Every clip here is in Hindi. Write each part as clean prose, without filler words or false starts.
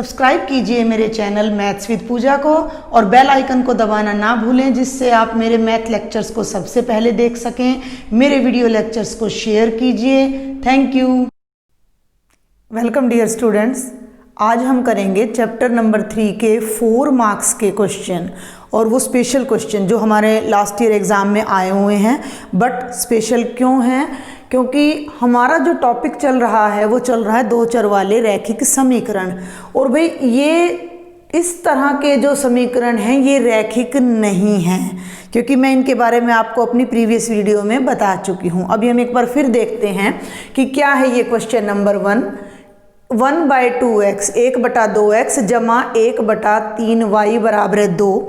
सब्सक्राइब कीजिए मेरे चैनल मैथ्स विद पूजा को और बेल आइकन को दबाना ना भूलें, जिससे आप मेरे मैथ लेक्चर्स को सबसे पहले देख सकें। मेरे वीडियो लेक्चर्स को शेयर कीजिए। Thank you. Welcome dear students. आज हम करेंगे चैप्टर नंबर 3 के 4 मार्क्स के क्वेश्चन, और वो स्पेशल क्वेश्चन जो हमारे लास्ट ईयर एग्ज़ाम में आए हुए हैं। बट स्पेशल क्यों हैं? क्योंकि हमारा जो टॉपिक चल रहा है वो चल रहा है दो चर वाले रैखिक समीकरण। और भाई ये इस तरह के जो समीकरण हैं ये रैखिक नहीं हैं, क्योंकि मैं इनके बारे में आपको अपनी प्रीवियस वीडियो में बता चुकी हूँ। अभी हम एक बार फिर देखते हैं कि क्या है ये क्वेश्चन नंबर 1/2x 1/2x जमा 1/3y बराबर 2,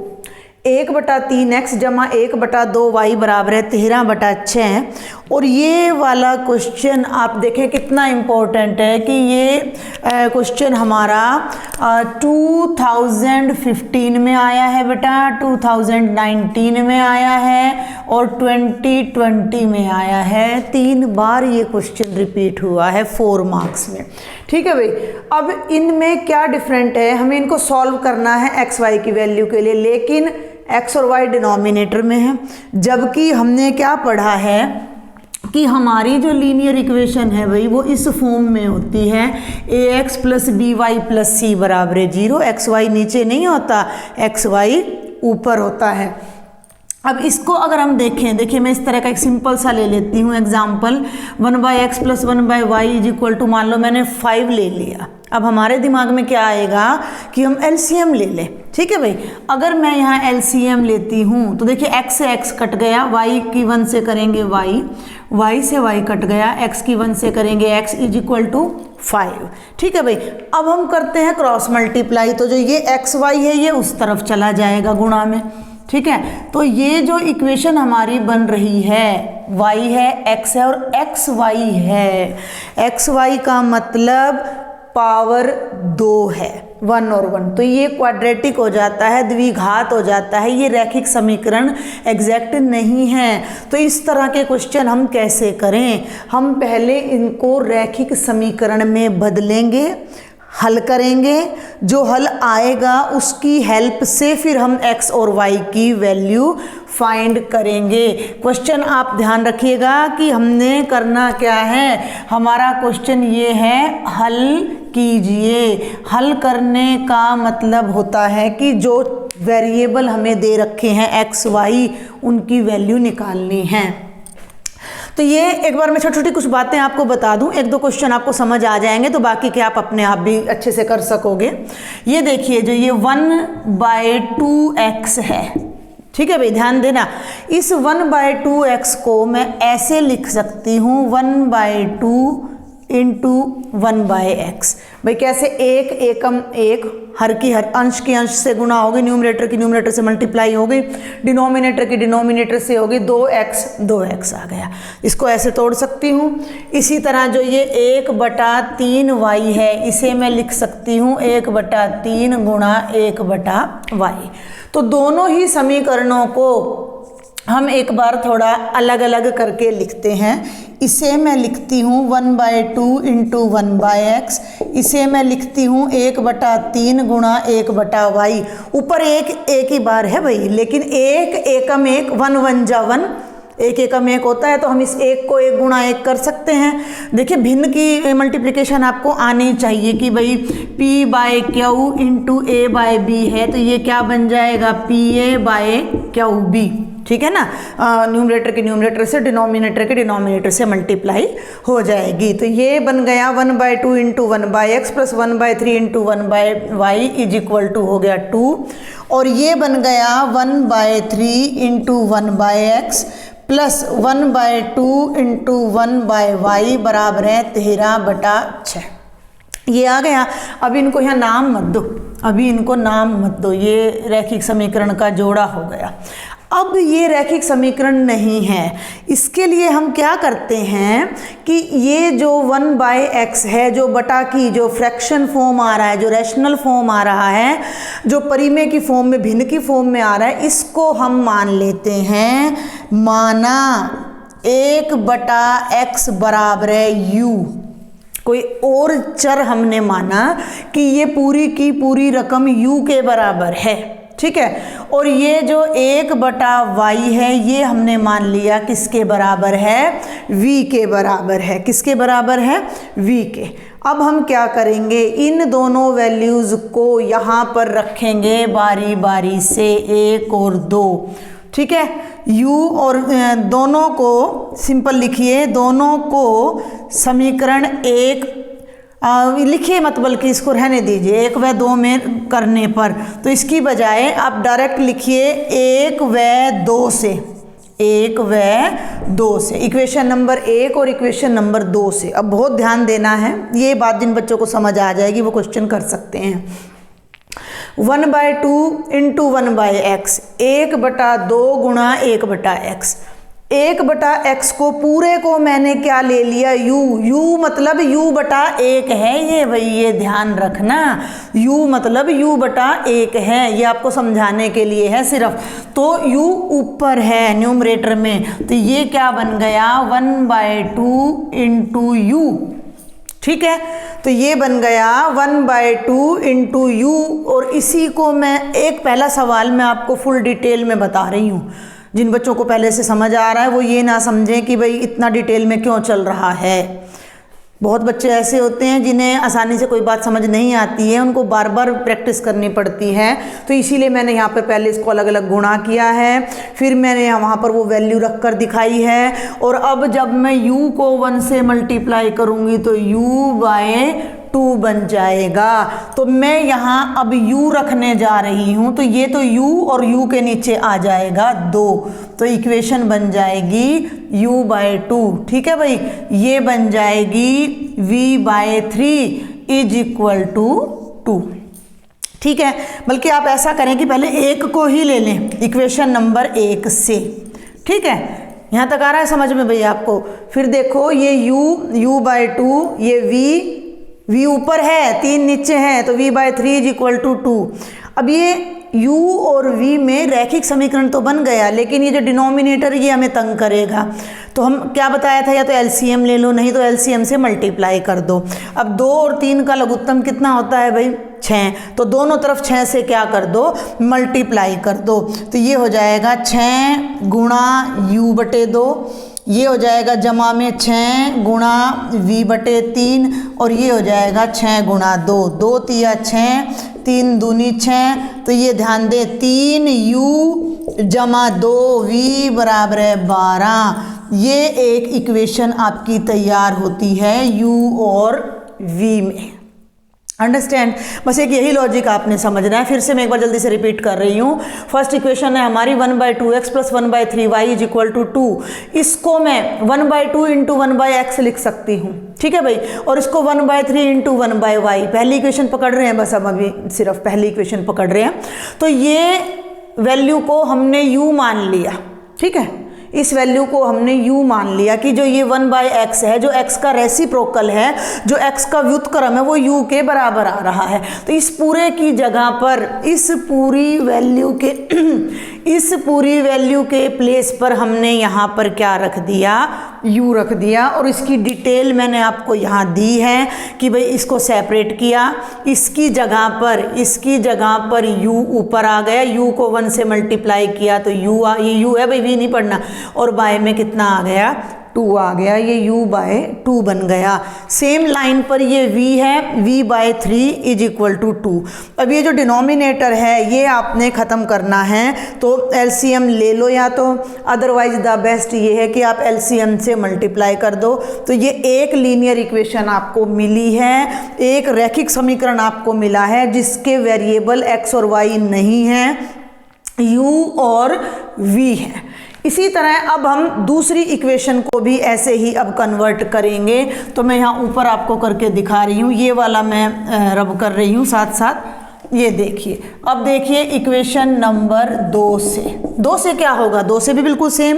1/3x जमा 1/2y बराबर 13/6। और ये वाला क्वेश्चन आप देखें कितना इम्पोर्टेंट है कि ये क्वेश्चन हमारा 2015 में आया है बेटा, 2019 में आया है और 2020 में आया है। 3 बार ये क्वेश्चन रिपीट हुआ है 4 मार्क्स में। ठीक है भाई, अब इनमें क्या डिफरेंट है, हमें इनको सॉल्व करना है एक्स वाई की वैल्यू के लिए, लेकिन एक्स और वाई डिनोमिनेटर में है। जबकि हमने क्या पढ़ा है कि हमारी जो लीनियर इक्वेशन है भाई वो इस फॉर्म में होती है ax + by + c बराबर 0। एक्स वाई नीचे नहीं होता, एक्स वाई ऊपर होता है। अब इसको अगर हम देखिए मैं इस तरह का एक सिंपल सा ले लेती हूँ एग्जाम्पल। 1/x + 1/y = मान लो मैंने 5 ले लिया। अब हमारे दिमाग में क्या आएगा कि हम एलसीएम ले लें। ठीक है भाई, अगर मैं यहाँ एलसीएम लेती हूँ तो देखिए x से x कट गया, y की 1 से करेंगे y से y कट गया, x की 1 से करेंगे x = 5। ठीक है भाई, अब हम करते हैं क्रॉस मल्टीप्लाई, तो जो ये एक्स वाई है ये उस तरफ चला जाएगा गुणा में। ठीक है, तो ये जो इक्वेशन हमारी बन रही है y है, x है और एक्स वाई है। एक्स वाई का मतलब पावर 2 है, 1 और 1, तो ये क्वाड्रेटिक हो जाता है, द्विघात हो जाता है। ये रैखिक समीकरण एग्जैक्ट नहीं है। तो इस तरह के क्वेश्चन हम कैसे करें? हम पहले इनको रैखिक समीकरण में बदलेंगे, हल करेंगे। जो हल आएगा उसकी हेल्प से फिर हम x और y की वैल्यू फाइंड करेंगे। क्वेश्चन आप ध्यान रखिएगा कि हमने करना क्या है। हमारा क्वेश्चन ये है, हल कीजिए। हल करने का मतलब होता है कि जो वेरिएबल हमें दे रखे हैं x y, उनकी वैल्यू निकालनी है। तो ये एक बार मैं छोटी छोटी कुछ बातें आपको बता दूं, 1-2 क्वेश्चन आपको समझ आ जाएंगे, तो बाकी के आप अपने आप भी अच्छे से कर सकोगे। ये देखिए, जो ये 1/2x है, ठीक है भाई, ध्यान देना। इस 1/2x को मैं ऐसे लिख सकती हूँ 1/2 × 1/x। भाई कैसे? 1 एकम 1, हर की हर, अंश की अंश से गुणा होगी, न्यूमरेटर की न्यूमरेटर से मल्टीप्लाई होगी, डिनोमिनेटर की डिनोमिनेटर से होगी, 2x आ गया। इसको ऐसे तोड़ सकती हूँ। इसी तरह जो ये 1/3y है, इसे मैं लिख सकती हूँ 1/3 × 1/y। तो दोनों ही समीकरणों को हम एक बार थोड़ा अलग अलग करके लिखते हैं। इसे मैं लिखती हूँ 1/2 × 1/x, इसे मैं लिखती हूँ 1/3 × 1/y। ऊपर एक ही बार है भाई, लेकिन 1 एकम 1, 1 1 जा 1, 1 एकम 1 होता है, तो हम इस 1 को 1 × 1 कर सकते हैं। देखिए भिन्न की मल्टीप्लिकेशन आपको आनी चाहिए कि भाई p/q × a/b है, तो ये क्या बन जाएगा, pa/qb। ठीक है ना, न्यूमरेटर के न्यूमरेटर से, डिनोमिनेटर के डिनोमिनेटर से मल्टीप्लाई हो जाएगी। तो ये बन गया 1/2 × 1/x + 1/3 × 1/y = हो गया 2। और ये बन गया 1/3 × 1/x + 1/2 × 1/y बराबर है 13/6। ये आ गया। अब इनको यहाँ नाम मत दो, अभी इनको नाम मत दो, ये रैखिक समीकरण का जोड़ा हो गया। अब ये रैखिक समीकरण नहीं है। इसके लिए हम क्या करते हैं कि ये जो 1/x है, जो बटा की जो फ्रैक्शन फॉर्म आ रहा है, जो रैशनल फॉर्म आ रहा है, जो परिमेय की फॉर्म में, भिन्न की फॉर्म में आ रहा है, इसको हम मान लेते हैं, माना 1/x बराबर है u। कोई और चर हमने माना कि ये पूरी की पूरी रकम u के बराबर है, ठीक है। और ये जो 1/y है ये हमने मान लिया किसके बराबर है, v के बराबर है। किसके बराबर है, v के। अब हम क्या करेंगे, इन दोनों वैल्यूज़ को यहाँ पर रखेंगे बारी बारी से, 1 और 2, ठीक है। u और दोनों को सिंपल लिखिए, दोनों को समीकरण 1 लिखिए, मत बल्कि इसको रहने दीजिए 1 व 2 में करने पर, तो इसकी बजाय आप डायरेक्ट लिखिए 1 व 2 से, 1 व 2 से, इक्वेशन नंबर 1 और इक्वेशन नंबर 2 से। अब बहुत ध्यान देना है, ये बात जिन बच्चों को समझ आ जाएगी वो क्वेश्चन कर सकते हैं। 1/2 इंटू 1/x, 1/2 गुणा 1/x, 1/x को पूरे को मैंने क्या ले लिया, u मतलब u/1 है ये, भाई ये ध्यान रखना, u मतलब u/1 है, ये आपको समझाने के लिए है सिर्फ। तो u ऊपर है न्यूमरेटर में, तो ये क्या बन गया 1/2 इंटू u, ठीक है। तो ये बन गया 1/2 इंटू u, और इसी को मैं एक पहला सवाल मैं आपको फुल डिटेल में बता रही हूँ। जिन बच्चों को पहले से समझ आ रहा है वो ये ना समझें कि भाई इतना डिटेल में क्यों चल रहा है। बहुत बच्चे ऐसे होते हैं जिन्हें आसानी से कोई बात समझ नहीं आती है, उनको बार बार प्रैक्टिस करनी पड़ती है। तो इसीलिए मैंने यहाँ पर पहले इसको अलग अलग गुणा किया है, फिर मैंने वहाँ पर वो वैल्यू रख कर दिखाई है, और अब जब मैं u को 1 से मल्टीप्लाई करूँगी तो u/2 बन जाएगा। तो मैं यहाँ अब u रखने जा रही हूँ, तो ये तो u और u के नीचे आ जाएगा 2, तो इक्वेशन बन जाएगी u/2, ठीक है भाई। ये बन जाएगी v/3 इज इक्वल टू 2, ठीक है। बल्कि आप ऐसा करें कि पहले 1 को ही ले लें इक्वेशन नंबर 1 से, ठीक है। यहाँ तक आ रहा है समझ में भैया आपको। फिर देखो ये u/2, ये v ऊपर है, 3 नीचे हैं, तो v/3 इज इक्वल टू 2। अब ये u और v में रैखिक समीकरण तो बन गया, लेकिन ये जो डिनोमिनेटर ये हमें तंग करेगा। तो हम क्या बताया था, या तो एलसीएम ले लो, नहीं तो एलसीएम से मल्टीप्लाई कर दो। अब 2 और 3 का लघुत्तम कितना होता है भाई, 6, तो दोनों तरफ 6 से क्या कर दो, मल्टीप्लाई कर दो। तो ये हो जाएगा 6 गुणा u/2, ये हो जाएगा जमा में 6 गुणा v/3, और ये हो जाएगा 6 गुणा 2, 2 तिया 6, 3 दूनी 6, तो ये ध्यान दे 3u जमा 2v बराबर है 12। ये एक इक्वेशन आपकी तैयार होती है u और v में। अंडरस्टैंड, बस एक यही लॉजिक आपने समझना है। फिर से मैं एक बार जल्दी से रिपीट कर रही हूँ। फर्स्ट इक्वेशन है हमारी 1/2x plus 1/3y is equal to 2। इसको मैं 1/2 इंटू 1/x लिख सकती हूँ, ठीक है भाई, और इसको 1/3 इंटू 1/y, पहली इक्वेशन पकड़ रहे हैं, बस हम अभी सिर्फ पहली इक्वेशन पकड़ रहे हैं। तो ये वैल्यू को हमने u मान लिया, ठीक है, इस वैल्यू को हमने u मान लिया कि जो ये 1/x है, जो x का रेसिप्रोकल है, जो x का व्युत्क्रम है, वो u के बराबर आ रहा है। तो इस पूरे की जगह पर इस पूरी वैल्यू के प्लेस पर हमने यहाँ पर क्या रख दिया, u रख दिया। और इसकी डिटेल मैंने आपको यहाँ दी है कि भाई इसको सेपरेट किया, इसकी जगह पर u ऊपर आ गया, u को 1 से मल्टीप्लाई किया तो ये u है भाई, v नहीं पढ़ना, और बाय में कितना आ गया, 2 आ गया, ये u/2 बन गया। सेम लाइन पर ये v है, v/3 इज इक्वल टू 2। अब ये जो डिनोमिनेटर है ये आपने ख़त्म करना है, तो एलसीएम ले लो या तो, अदरवाइज द बेस्ट ये है कि आप एलसीएम से मल्टीप्लाई कर दो। तो ये एक लीनियर इक्वेशन आपको मिली है, एक रैखिक समीकरण आपको मिला है जिसके वेरिएबल x और y नहीं है, u और v है। इसी तरह अब हम दूसरी इक्वेशन को भी ऐसे ही अब कन्वर्ट करेंगे। तो मैं यहाँ ऊपर आपको करके दिखा रही हूँ, ये वाला मैं रब कर रही हूँ साथ साथ। ये देखिए, अब देखिए इक्वेशन नंबर 2 से क्या होगा, 2 से भी बिल्कुल सेम।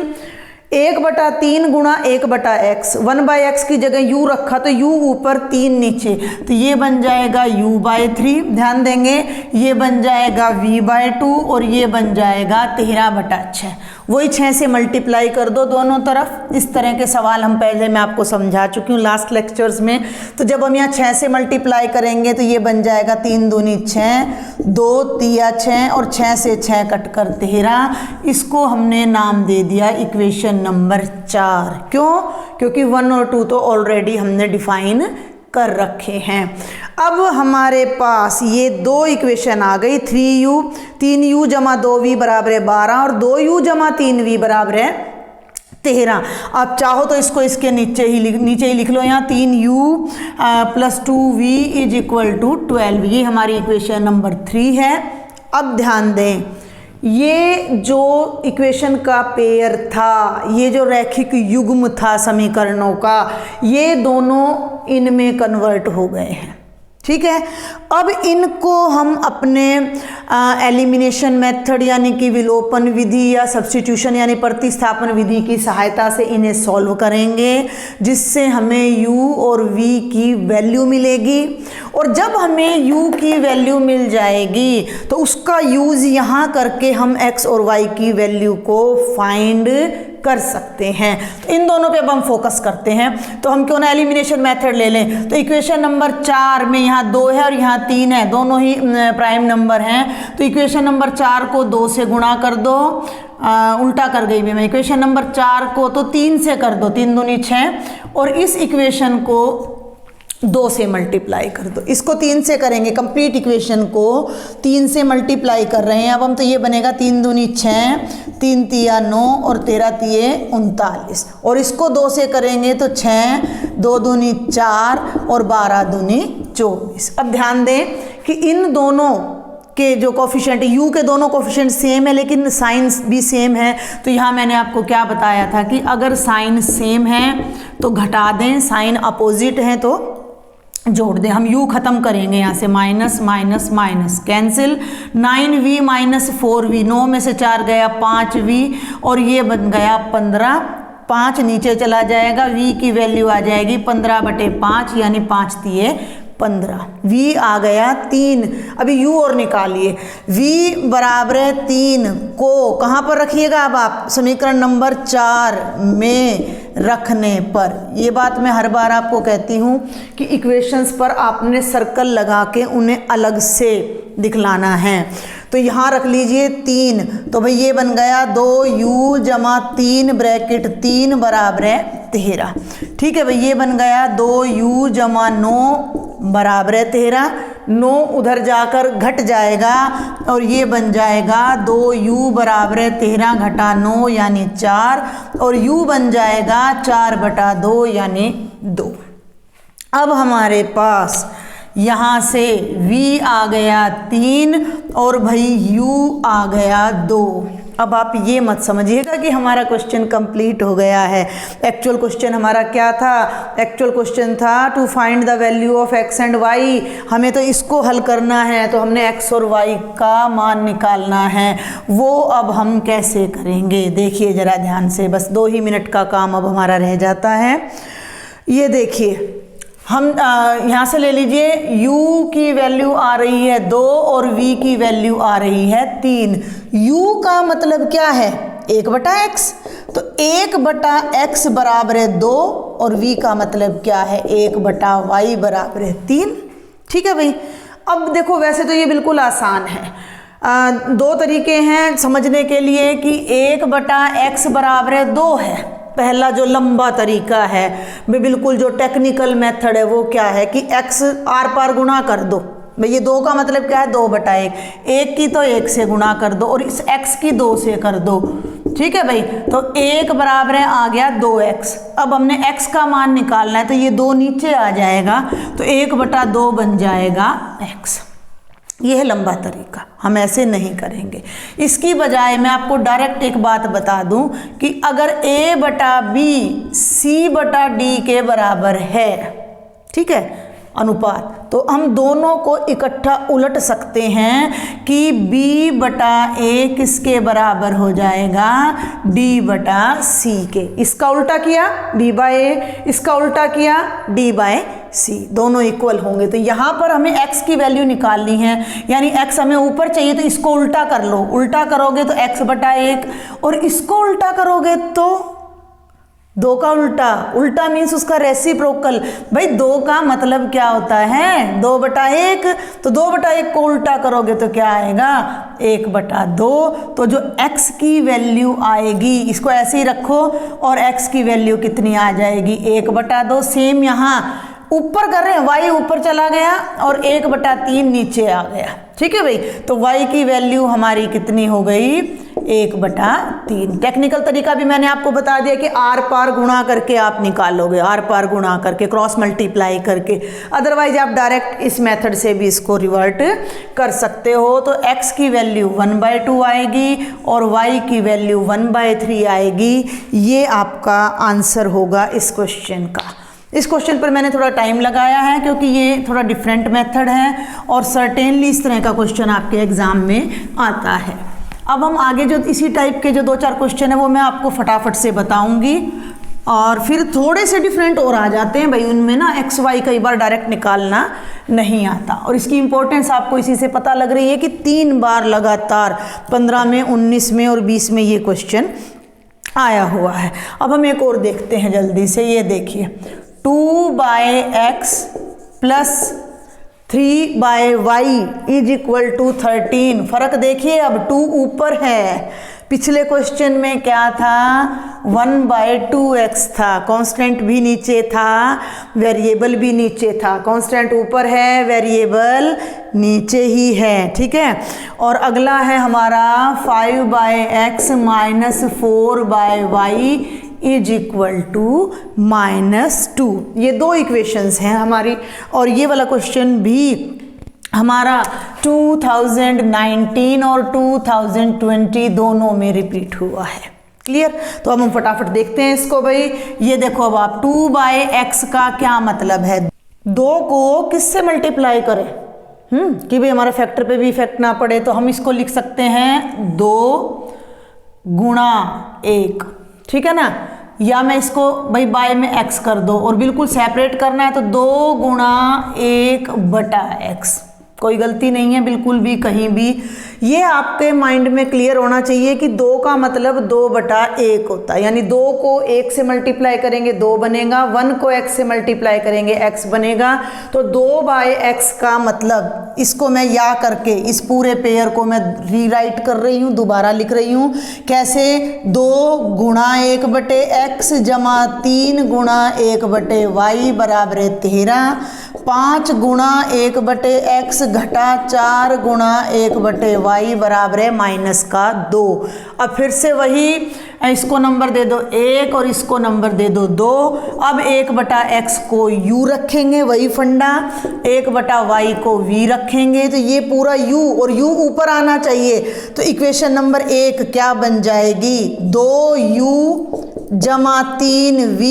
1/3 गुणा 1/x, 1/x की जगह u रखा तो u ऊपर 3 नीचे, तो ये बन जाएगा u/3। ध्यान देंगे ये बन जाएगा v/2 और ये बन जाएगा 13/6। वही 6 से मल्टीप्लाई कर दो दोनों तरफ। इस तरह के सवाल हम पहले मैं आपको समझा चुकी हूँ लास्ट लेक्चर्स में। तो जब हम यहाँ 6 से मल्टीप्लाई करेंगे तो ये बन जाएगा 3 दूनी 6, 2 तिया 6 और 6 से 6 कट कर 13। इसको हमने नाम दे दिया इक्वेशन नंबर 4। क्यों? क्योंकि 1 और 2 तो ऑलरेडी हमने डिफाइन कर रखे हैं। अब हमारे पास ये दो इक्वेशन आ गई, 3u 3u जमा 2v बराबर है 12 और 2u जमा 3v बराबर है 13। आप चाहो तो इसको इसके नीचे ही लिख लो, यहाँ 3u plus 2v is equal to 12। ये हमारी इक्वेशन नंबर 3 है। अब ध्यान दें, ये जो इक्वेशन का पेयर था, ये जो रैखिक युग्म था समीकरणों का, ये दोनों इनमें कन्वर्ट हो गए हैं। ठीक है, अब इनको हम अपने एलिमिनेशन मेथड यानी कि विलोपन विधि या सब्स्टिट्यूशन यानी प्रतिस्थापन विधि की सहायता से इन्हें सॉल्व करेंगे, जिससे हमें u और v की वैल्यू मिलेगी। और जब हमें u की वैल्यू मिल जाएगी तो उसका यूज़ यहाँ करके हम x और y की वैल्यू को फाइंड कर सकते हैं। तो इन दोनों पे अब हम फोकस करते हैं। तो हम क्यों ना एलिमिनेशन मेथड ले लें। तो इक्वेशन नंबर 4 में यहाँ 2 है और यहाँ 3 है, दोनों ही प्राइम नंबर हैं। तो इक्वेशन नंबर 4 को 2 से गुणा कर दो, उल्टा कर गई मैं। इक्वेशन नंबर 4 को तो 3 से कर दो, 3 दूनी 6, और इस इक्वेशन को 2 से मल्टीप्लाई कर दो। इसको 3 से करेंगे, कंप्लीट इक्वेशन को 3 से मल्टीप्लाई कर रहे हैं अब हम। तो ये बनेगा 3 दूनी 6, 3 तिया 9 और 13 तिये 39। और इसको 2 से करेंगे तो 6, 2 दूनी 4 और 12 दूनी 24। अब ध्यान दें कि इन दोनों के जो कोफिशिएंट, u के दोनों कोफिशिएंट सेम है लेकिन साइन भी सेम है। तो यहाँ मैंने आपको क्या बताया था कि अगर साइन सेम है तो घटा दें, साइन अपोजिट है तो जोड़ दें। हम u खत्म करेंगे यहाँ से, minus minus minus cancel, 9v minus 4v, 9 में से 4 गया 5v और ये बन गया 15। 5 नीचे चला जाएगा, v की वैल्यू आ जाएगी 15/5 यानी 5 तिये 15। v आ गया 3। अभी u और निकालिए, v बराबर 3 को कहाँ पर रखिएगा अब आप, समीकरण नंबर 4 में रखने पर। ये बात मैं हर बार आपको कहती हूँ कि इक्वेशंस पर आपने सर्कल लगा के उन्हें अलग से दिखलाना है। तो यहाँ रख लीजिए 3, तो भाई ये बन गया 2u जमा 3 ब्रैकेट 3 बराबर है 13। ठीक है भाई, ये बन गया 2u जमा 9 बराबर है 13। 9 उधर जाकर घट जाएगा और ये बन जाएगा 2u बराबर है 13 घटा 9 यानी 4 और u बन जाएगा 4/2 यानी 2। अब हमारे पास यहाँ से v आ गया 3 और भाई u आ गया 2। अब आप ये मत समझिएगा कि हमारा क्वेश्चन कंप्लीट हो गया है। एक्चुअल क्वेश्चन हमारा क्या था? एक्चुअल क्वेश्चन था to find the value of x and y। हमें तो इसको हल करना है, तो हमने x और y का मान निकालना है। वो अब हम कैसे करेंगे देखिए ज़रा ध्यान से, बस 2 ही मिनट का काम अब हमारा रह जाता है। ये देखिए, हम यहाँ से ले लीजिए, u की वैल्यू आ रही है 2 और v की वैल्यू आ रही है 3। u का मतलब क्या है? 1/x, तो 1/x बराबर है 2 और v का मतलब क्या है? 1/y बराबर है 3। ठीक है भाई। अब देखो, वैसे तो ये बिल्कुल आसान है। 2 तरीके हैं समझने के लिए कि 1/x बराबर है 2 है। पहला जो लंबा तरीका है, बिल्कुल जो टेक्निकल मेथड है, वो क्या है कि x आर पार गुणा कर दो। भाई ये 2 का मतलब क्या है? 2/1। 1 की तो 1 से गुणा कर दो और इस x की 2 से कर दो। ठीक है भाई, तो 1 बराबर है आ गया 2x। अब हमने x का मान निकालना है, तो ये 2 नीचे आ जाएगा, तो 1/2 बन जाएगा x। यह है लंबा तरीका, हम ऐसे नहीं करेंगे। इसकी बजाय मैं आपको डायरेक्ट एक बात बता दूं कि अगर a/b c/d के बराबर है, ठीक है, अनुपात। तो हम दोनों को इकट्ठा उलट सकते हैं कि b बटा a किसके बराबर हो जाएगा, d बटा c के। इसका उल्टा किया b बाय a, इसका उल्टा किया d बाय c, दोनों इक्वल होंगे। तो यहाँ पर हमें x की वैल्यू निकालनी है, यानी x हमें ऊपर चाहिए, तो इसको उल्टा कर लो। उल्टा करोगे तो x बटा 1, और इसको उल्टा करोगे तो 2 का उल्टा। उल्टा मीन्स उसका रेसिप्रोकल। भाई 2 का मतलब क्या होता है, 2 बटा 1। तो 2 बटा 1 को उल्टा करोगे तो क्या आएगा, 1 बटा 2। तो जो x की वैल्यू आएगी, इसको ऐसे ही रखो, और x की वैल्यू कितनी आ जाएगी, 1 बटा 2। सेम यहाँ ऊपर कर रहे हैं, y ऊपर चला गया और 1 बटा 3 नीचे आ गया। ठीक है भाई, तो y की वैल्यू हमारी कितनी हो गई, 1 बटा 3। टेक्निकल तरीका भी मैंने आपको बता दिया कि आर पार गुणा करके आप निकालोगे, आर पार गुणा करके, क्रॉस मल्टीप्लाई करके। अदरवाइज आप डायरेक्ट इस मेथड से भी इसको रिवर्ट कर सकते हो। तो x की वैल्यू 1/2 आएगी और y की वैल्यू 1/3 आएगी। ये आपका आंसर होगा इस क्वेश्चन का। इस क्वेश्चन पर मैंने थोड़ा टाइम लगाया है क्योंकि ये थोड़ा डिफरेंट मेथड है और सर्टेनली इस तरह का क्वेश्चन आपके एग्जाम में आता है। अब हम आगे जो इसी टाइप के जो 2-4 क्वेश्चन है वो मैं आपको फटाफट से बताऊंगी, और फिर थोड़े से डिफरेंट और आ जाते हैं भाई, उनमें ना एक्स वाई कई बार डायरेक्ट निकालना नहीं आता। और इसकी इंपॉर्टेंस आपको इसी से पता लग रही है कि 3 बार लगातार 15 में, 19 में और 20 में ये क्वेश्चन आया हुआ है। अब हम एक और देखते हैं जल्दी से, ये देखिए 2/x plus 3/y is equal to 13। फर्क देखिए, अब 2 ऊपर है, पिछले क्वेश्चन में क्या था, 1/2x था, कांस्टेंट भी नीचे था, वेरिएबल भी नीचे था। कांस्टेंट ऊपर है, वेरिएबल नीचे ही है, ठीक है। और अगला है हमारा 5/x minus 4/y is equal to -2। ये 2 इक्वेशंस हैं हमारी, और ये वाला क्वेश्चन भी हमारा 2019 और 2020 दोनों में रिपीट हुआ है। क्लियर? तो अब हम फटाफट देखते हैं इसको भाई। ये देखो, अब आप 2/x का क्या मतलब है, 2 को किससे मल्टीप्लाई करें, कि भाई हमारा फैक्टर पे भी इफेक्ट ना पड़े, तो हम इसको लिख सकते हैं 2 गुणा 1, ठीक है ना। या मैं इसको भाई बाय में x कर दो, और बिल्कुल सेपरेट करना है तो 2 गुणा 1 बटा x। कोई गलती नहीं है बिल्कुल भी, कहीं भी। ये आपके माइंड में क्लियर होना चाहिए कि 2 का मतलब 2/1 होता है, यानी 2 को 1 से मल्टीप्लाई करेंगे 2 बनेगा, 1 को x से मल्टीप्लाई करेंगे x बनेगा। तो 2/x का मतलब, इसको मैं या करके इस पूरे पेयर को मैं रीराइट कर रही हूँ, दोबारा लिख रही हूँ। कैसे, 2 गुणा 1/x जमा 3 गुणा 1/y बराबर 13, 5 गुणा 1/x घटा 4 गुणा 1/y बराबर है -2। अब फिर से वही, इसको नंबर दे दो 1 और इसको नंबर दे दो 2। अब 1/x को u रखेंगे, वही फंडा, 1/y को v रखेंगे, तो ये पूरा u और u ऊपर आना चाहिए। तो इक्वेशन नंबर 1 क्या बन जाएगी, 2u जमा 3v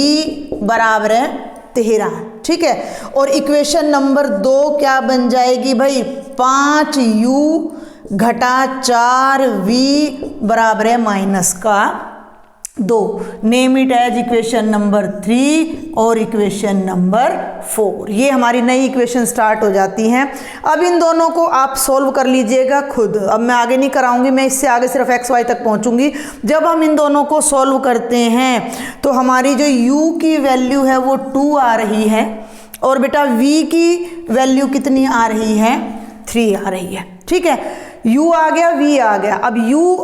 बराबर है 13, ठीक है। और इक्वेशन नंबर 2 क्या बन जाएगी भाई, 5u घटा 4v बराबर है -2। Name it as equation number 3 और इक्वेशन नंबर 4। ये हमारी नई इक्वेशन स्टार्ट हो जाती हैं। अब इन दोनों को आप सॉल्व कर लीजिएगा खुद, अब मैं आगे नहीं कराऊंगी, मैं इससे आगे सिर्फ एक्स वाई तक पहुंचूंगी। जब हम इन दोनों को सॉल्व करते हैं तो हमारी जो u की वैल्यू है वो 2 आ रही है, और बेटा v की वैल्यू कितनी आ रही है, 3 आ रही है, ठीक है। u आ गया, v आ गया, अब u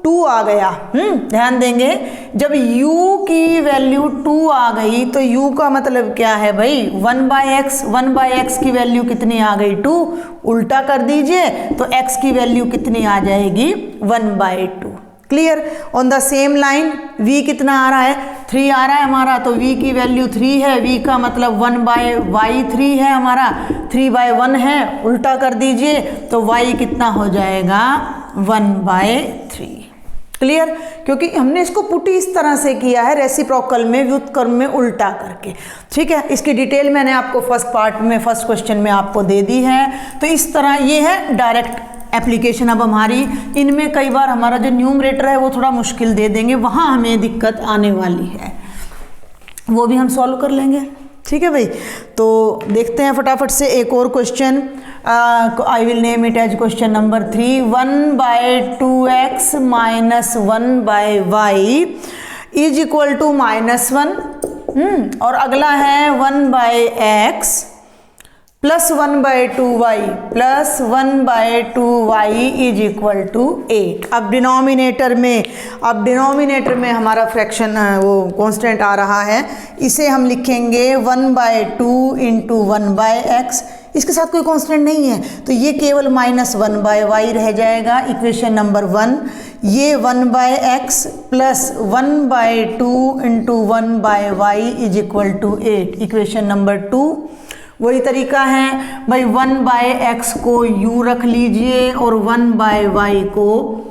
2 आ गया। ध्यान देंगे, जब u की वैल्यू 2 आ गई तो u का मतलब क्या है भाई, 1/x। 1/x की वैल्यू कितनी आ गई, 2। उल्टा कर दीजिए तो x की वैल्यू कितनी आ जाएगी, 1/2। Clear? On the same line v कितना आ रहा है, 3 आ रहा है हमारा, तो v की वैल्यू 3 है, v का मतलब 1/y3 है हमारा, 3/1 है। उल्टा कर दीजिए तो y कितना हो जाएगा, 1/3। क्लियर? क्योंकि हमने इसको पुट इस तरह से किया है, रेसिप्रोकल में, व्युत्क्रम में उल्टा करके। ठीक है, इसकी डिटेल मैंने आपको फर्स्ट पार्ट में, फर्स्ट क्वेश्चन में आपको दे दी है। तो इस तरह ये है डायरेक्ट एप्लीकेशन। अब हमारी इनमें कई बार हमारा जो न्यूमरेटर है वो थोड़ा मुश्किल दे देंगे, वहाँ हमें दिक्कत आने वाली है, वो भी हम सॉल्व कर लेंगे। ठीक है भाई, तो देखते हैं फटाफट से एक और question. I will name it as question number 3। 1/2x minus 1/y is equal to -1। और अगला है 1/x plus 1/2y plus 1/2y is equal to 8। अब डिनोमिनेटर में हमारा फ्रैक्शन वो कांस्टेंट आ रहा है, इसे हम लिखेंगे 1/2 इंटू 1/x। इसके साथ कोई कांस्टेंट नहीं है तो ये केवल -1/y रह जाएगा, इक्वेशन नंबर 1। ये 1/x plus 1/2 into 1/y is equal to 8, equation number 2। वही तरीका है भाई, 1/x को u रख लीजिए और 1/y को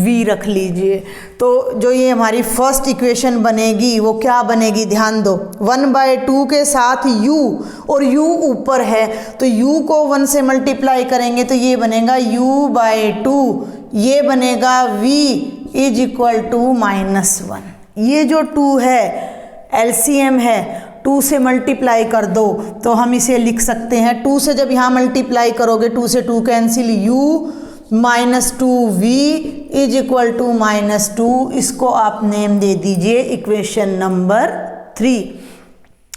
v रख लीजिए। तो जो ये हमारी फर्स्ट इक्वेशन बनेगी वो क्या बनेगी, ध्यान दो। 1/2 के साथ u और u ऊपर है तो u को 1 से मल्टीप्लाई करेंगे तो ये बनेगा u/2, ये बनेगा v इज इक्वल टू -1। ये जो 2 है एलसीएम है, 2 से मल्टीप्लाई कर दो तो हम इसे लिख सकते हैं, 2 से जब यहाँ मल्टीप्लाई करोगे 2 से 2 cancel, u -2v is equal to -2। इसको आप नेम दे दीजिए इक्वेशन नंबर 3।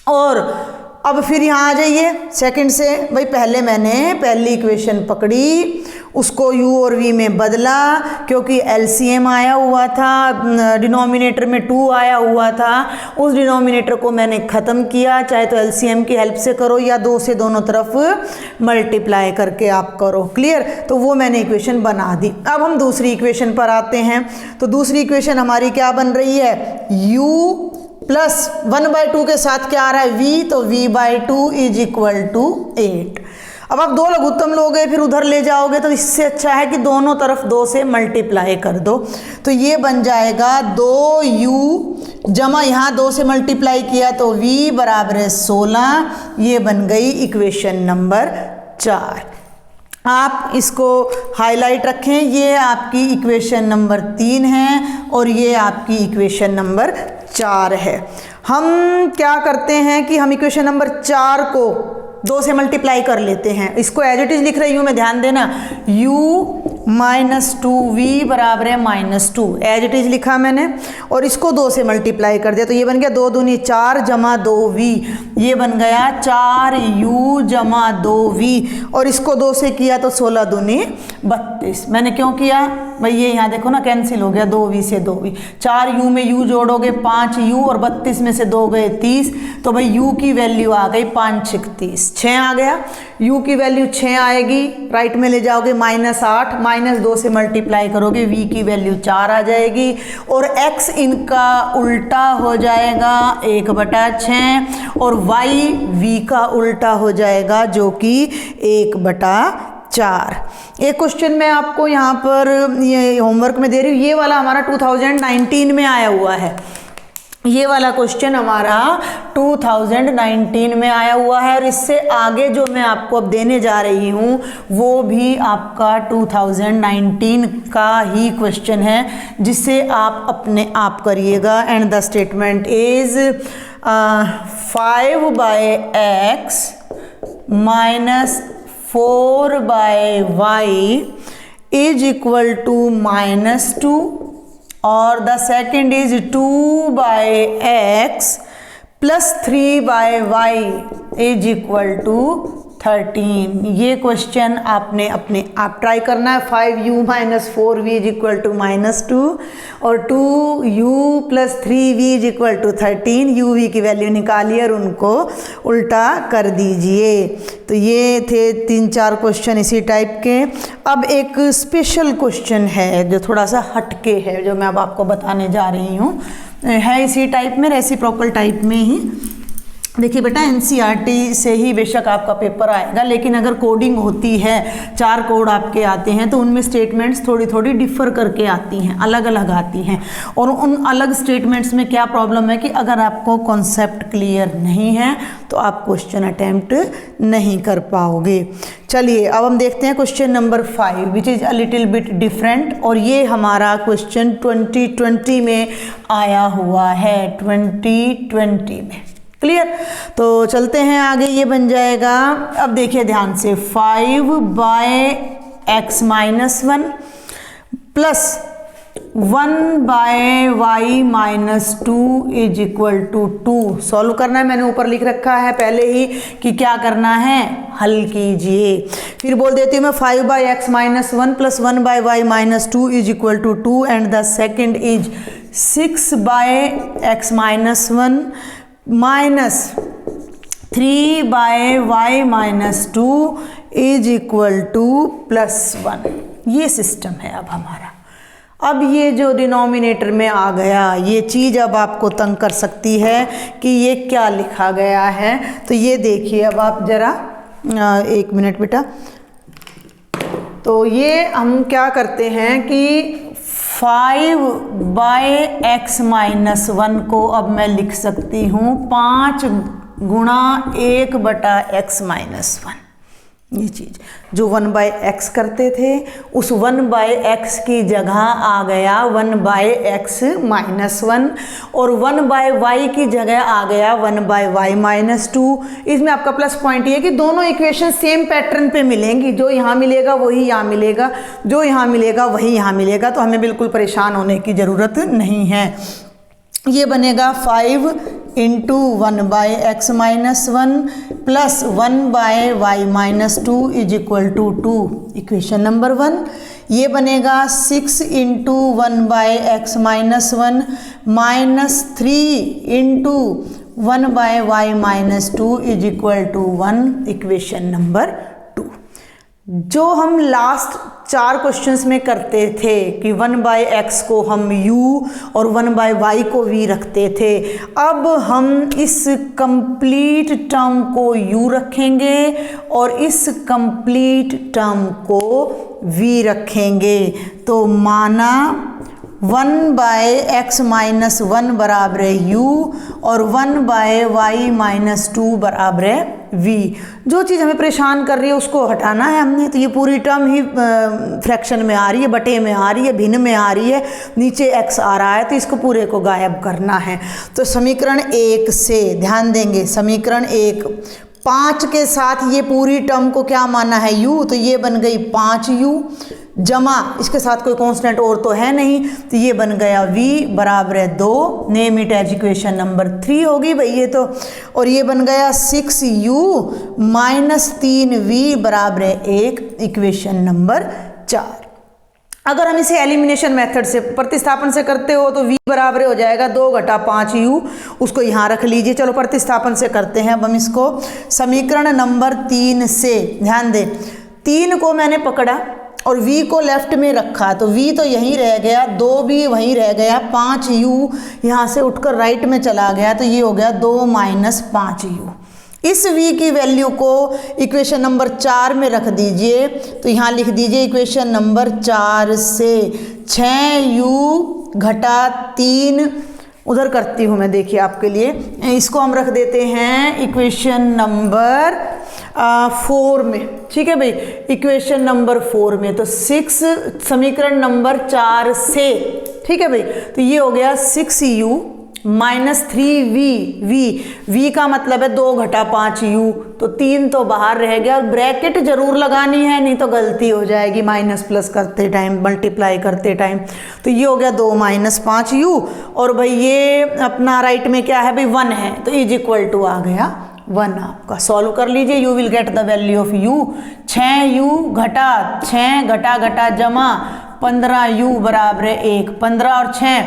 और अब फिर यहाँ आ जाइए सेकंड से। भाई पहले मैंने पहली इक्वेशन पकड़ी, उसको u और v में बदला क्योंकि एलसीएम आया हुआ था, डिनोमिनेटर में 2 आया हुआ था। उस डिनोमिनेटर को मैंने ख़त्म किया, चाहे तो एलसीएम की हेल्प से करो या 2 से दोनों तरफ मल्टीप्लाई करके आप करो। क्लियर, तो वो मैंने इक्वेशन बना दी। अब हम दूसरी इक्वेशन पर आते हैं। तो दूसरी इक्वेशन हमारी क्या बन रही है, u प्लस 1/2 के साथ क्या आ रहा है v, तो v/2 इज इक्वल टू 8। अब आप 2 लघुत्तम लोगे फिर उधर ले जाओगे तो इससे अच्छा है कि दोनों तरफ 2 से मल्टीप्लाई कर दो। तो ये बन जाएगा 2u जमा यहाँ 2 से मल्टीप्लाई किया तो v बराबर है 16। ये बन गई इक्वेशन नंबर 4। आप इसको हाईलाइट रखें, ये आपकी इक्वेशन नंबर 3 है और ये आपकी इक्वेशन नंबर 4 है। हम क्या करते हैं कि हम इक्वेशन नंबर 4 को 2 से मल्टीप्लाई कर लेते हैं। इसको एज इट इज लिख रही हूँ मैं, ध्यान देना। u -2v बराबर है -2, एज इट इज लिखा मैंने और इसको 2 से मल्टीप्लाई कर दिया तो ये बन गया 2 दूनी 4 जमा 2v, ये बन गया 4u जमा 2v और इसको 2 से किया तो 16 दूनी 32। मैंने क्यों किया भाई, ये यहाँ देखो ना कैंसिल हो गया, 2v से 2v, 4u में u जोड़ोगे 5u और 32 में से 2 गए 30, तो भाई u की वैल्यू आ गई 5 6 30, 6 आ गया। u की वैल्यू 6 आएगी, राइट में ले जाओगे -8, -2 से मल्टीप्लाई करोगे v की वैल्यू 4 आ जाएगी और x इनका उल्टा हो जाएगा 1/6 और y v का उल्टा हो जाएगा जो कि 1/4। एक क्वेश्चन मैं आपको यहाँ पर ये होमवर्क में दे रही हूँ, ये वाला हमारा 2019 में आया हुआ है। ये वाला क्वेश्चन हमारा 2019 में आया हुआ है और इससे आगे जो मैं आपको अब देने जा रही हूँ वो भी आपका 2019 का ही क्वेश्चन है, जिससे आप अपने आप करिएगा। And the statement is 5/x minus 4/y is equal to -2 और the second is 2/x plus 3/y is equal to 13। ये क्वेश्चन आपने अपने आप ट्राई करना है। 5u minus 4v is equal to -2 और 2u plus 3v is equal to 13। uv की वैल्यू निकालिए और उनको उल्टा कर दीजिए। तो ये थे 3-4 क्वेश्चन इसी टाइप के। अब एक स्पेशल क्वेश्चन है जो थोड़ा सा हटके है, जो मैं अब आपको बताने जा रही हूँ, है इसी टाइप में, रेसिप्रोकल टाइप में ही। देखिए बेटा एनसीईआरटी से ही बेशक आपका पेपर आएगा, लेकिन अगर कोडिंग होती है, 4 कोड आपके आते हैं, तो उनमें स्टेटमेंट्स थोड़ी थोड़ी डिफ़र करके आती हैं, अलग अलग आती हैं। और उन अलग स्टेटमेंट्स में क्या प्रॉब्लम है कि अगर आपको कॉन्सेप्ट क्लियर नहीं है तो आप क्वेश्चन अटेम्प्ट नहीं कर पाओगे। चलिए अब हम देखते हैं question number 5 which is a little bit different, और ये हमारा क्वेश्चन 2020 में आया हुआ है, 2020 में। क्लियर? तो चलते हैं आगे। ये बन जाएगा, अब देखिए ध्यान से, 5/x - 1 plus 1/y - 2 is equal to 2। Solve करना है, मैंने ऊपर लिख रखा है पहले ही कि क्या करना है, हल कीजिए। फिर बोल देती हूँ मैं 5/x - 1 plus 1/y - 2 is equal to 2 and the second is 6/x - 1 minus 3/y - 2 is equal to +1। ये सिस्टम है अब हमारा। अब ये जो डिनोमिनेटर में आ गया, ये चीज़ अब आपको तंग कर सकती है कि ये क्या लिखा गया है। तो ये देखिए, अब आप ज़रा 1 मिनट बेटा। तो ये हम क्या करते हैं कि 5/x - 1 को अब मैं लिख सकती हूँ 5 गुणा 1/x - 1। ये चीज़ जो 1/x करते थे, उस 1/x की जगह आ गया 1/x - 1, और 1/y की जगह आ गया 1/y - 2। इसमें आपका प्लस पॉइंट ये कि दोनों इक्वेशन सेम पैटर्न पे मिलेंगी, जो यहाँ मिलेगा वही यहाँ मिलेगा, जो यहाँ मिलेगा वही यहाँ मिलेगा, तो हमें बिल्कुल परेशान होने की ज़रूरत नहीं है। ये बनेगा 5 × 1/x - 1 plus 1/y - 2 is equal to 2, equation number 1। ये बनेगा 6 × 1/x - 1 minus 3 × 1/y - 2 is equal to 1, equation number 2। जो हम लास्ट 4 क्वेश्चंस में करते थे कि 1/x को हम u और 1/y को v रखते थे, अब हम इस कंप्लीट टर्म को u रखेंगे और इस कंप्लीट टर्म को v रखेंगे। तो माना 1/x - 1 बराबर है u और 1/y - 2 बराबर है v। जो चीज़ हमें परेशान कर रही है उसको हटाना है हमने। तो ये पूरी टर्म ही फ्रैक्शन में आ रही है, बटे में आ रही है, भिन्न में आ रही है, नीचे x आ रहा है, तो इसको पूरे को गायब करना है। तो समीकरण 1 से ध्यान देंगे, समीकरण 1 5 के साथ ये पूरी टर्म को क्या माना है u, तो ये बन गई 5u जमा इसके साथ कोई कांस्टेंट और तो है नहीं, तो ये बन गया v बराबर है 2, name it as equation number 3 होगी भाई ये तो। और ये बन गया 6u माइनस 3v बराबर है 1, इक्वेशन नंबर 4। अगर हम इसे एलिमिनेशन मेथड से प्रतिस्थापन से करते हो तो v बराबर हो जाएगा 2 × 5u, उसको यहाँ रख लीजिए। चलो प्रतिस्थापन से करते हैं अब हम इसको। समीकरण नंबर 3 से ध्यान दें, 3 को मैंने पकड़ा और v को लेफ्ट में रखा, तो v तो यहीं रह गया, 2 भी वहीं रह गया, 5u यहाँ से उठकर राइट में चला गया, तो ये हो गया 2 - 5u। इस v की वैल्यू को इक्वेशन नंबर 4 में रख दीजिए, तो यहाँ लिख दीजिए इक्वेशन नंबर 4 से 6u घटा 3 उधर करती हूँ मैं, देखिए आपके लिए। इसको हम रख देते हैं इक्वेशन नंबर 4 में, ठीक है भाई, इक्वेशन नंबर 4 में। तो 6 समीकरण नंबर 4 से, ठीक है भाई, तो ये हो गया 6u माइनस 3v का मतलब है 2 × 5u, तो 3 तो बाहर रह गया। और ब्रैकेट जरूर लगानी है, नहीं तो गलती हो जाएगी माइनस प्लस करते टाइम, मल्टीप्लाई करते टाइम। तो ये हो गया 2 - 5u, और भाई ये अपना राइट में क्या है भाई 1 है, तो इज इक्वल टू आ गया 1 आपका। सॉल्व कर लीजिए, you will get the value of u। 6u घटा 6 घटा जमा 15u बराबर है 1, 15 और 6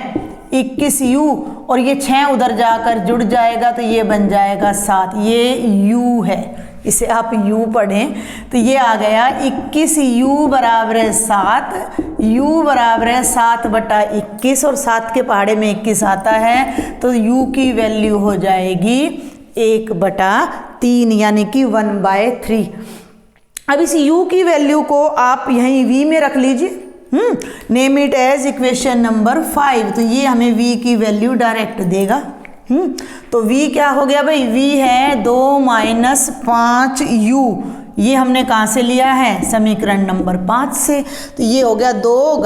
21u, और ये 6 उधर जाकर जुड़ जाएगा, तो ये बन जाएगा 7। ये u है, इसे आप u पढ़ें, तो ये आ गया 21u बराबर है 7, u बराबर है 7/21, और 7 के पहाड़े में 21 आता है, तो u की वैल्यू हो जाएगी 1/3 यानी कि 1/3। अब इस u की वैल्यू को आप यहीं v में रख लीजिए। Name it as equation number 5। तो ये हमें v की वैल्यू डायरेक्ट देगा। तो v क्या हो गया भाई, v है 2 - 5u। ये हमने कहाँ से लिया है, समीकरण नंबर 5 से। तो ये हो गया 2 -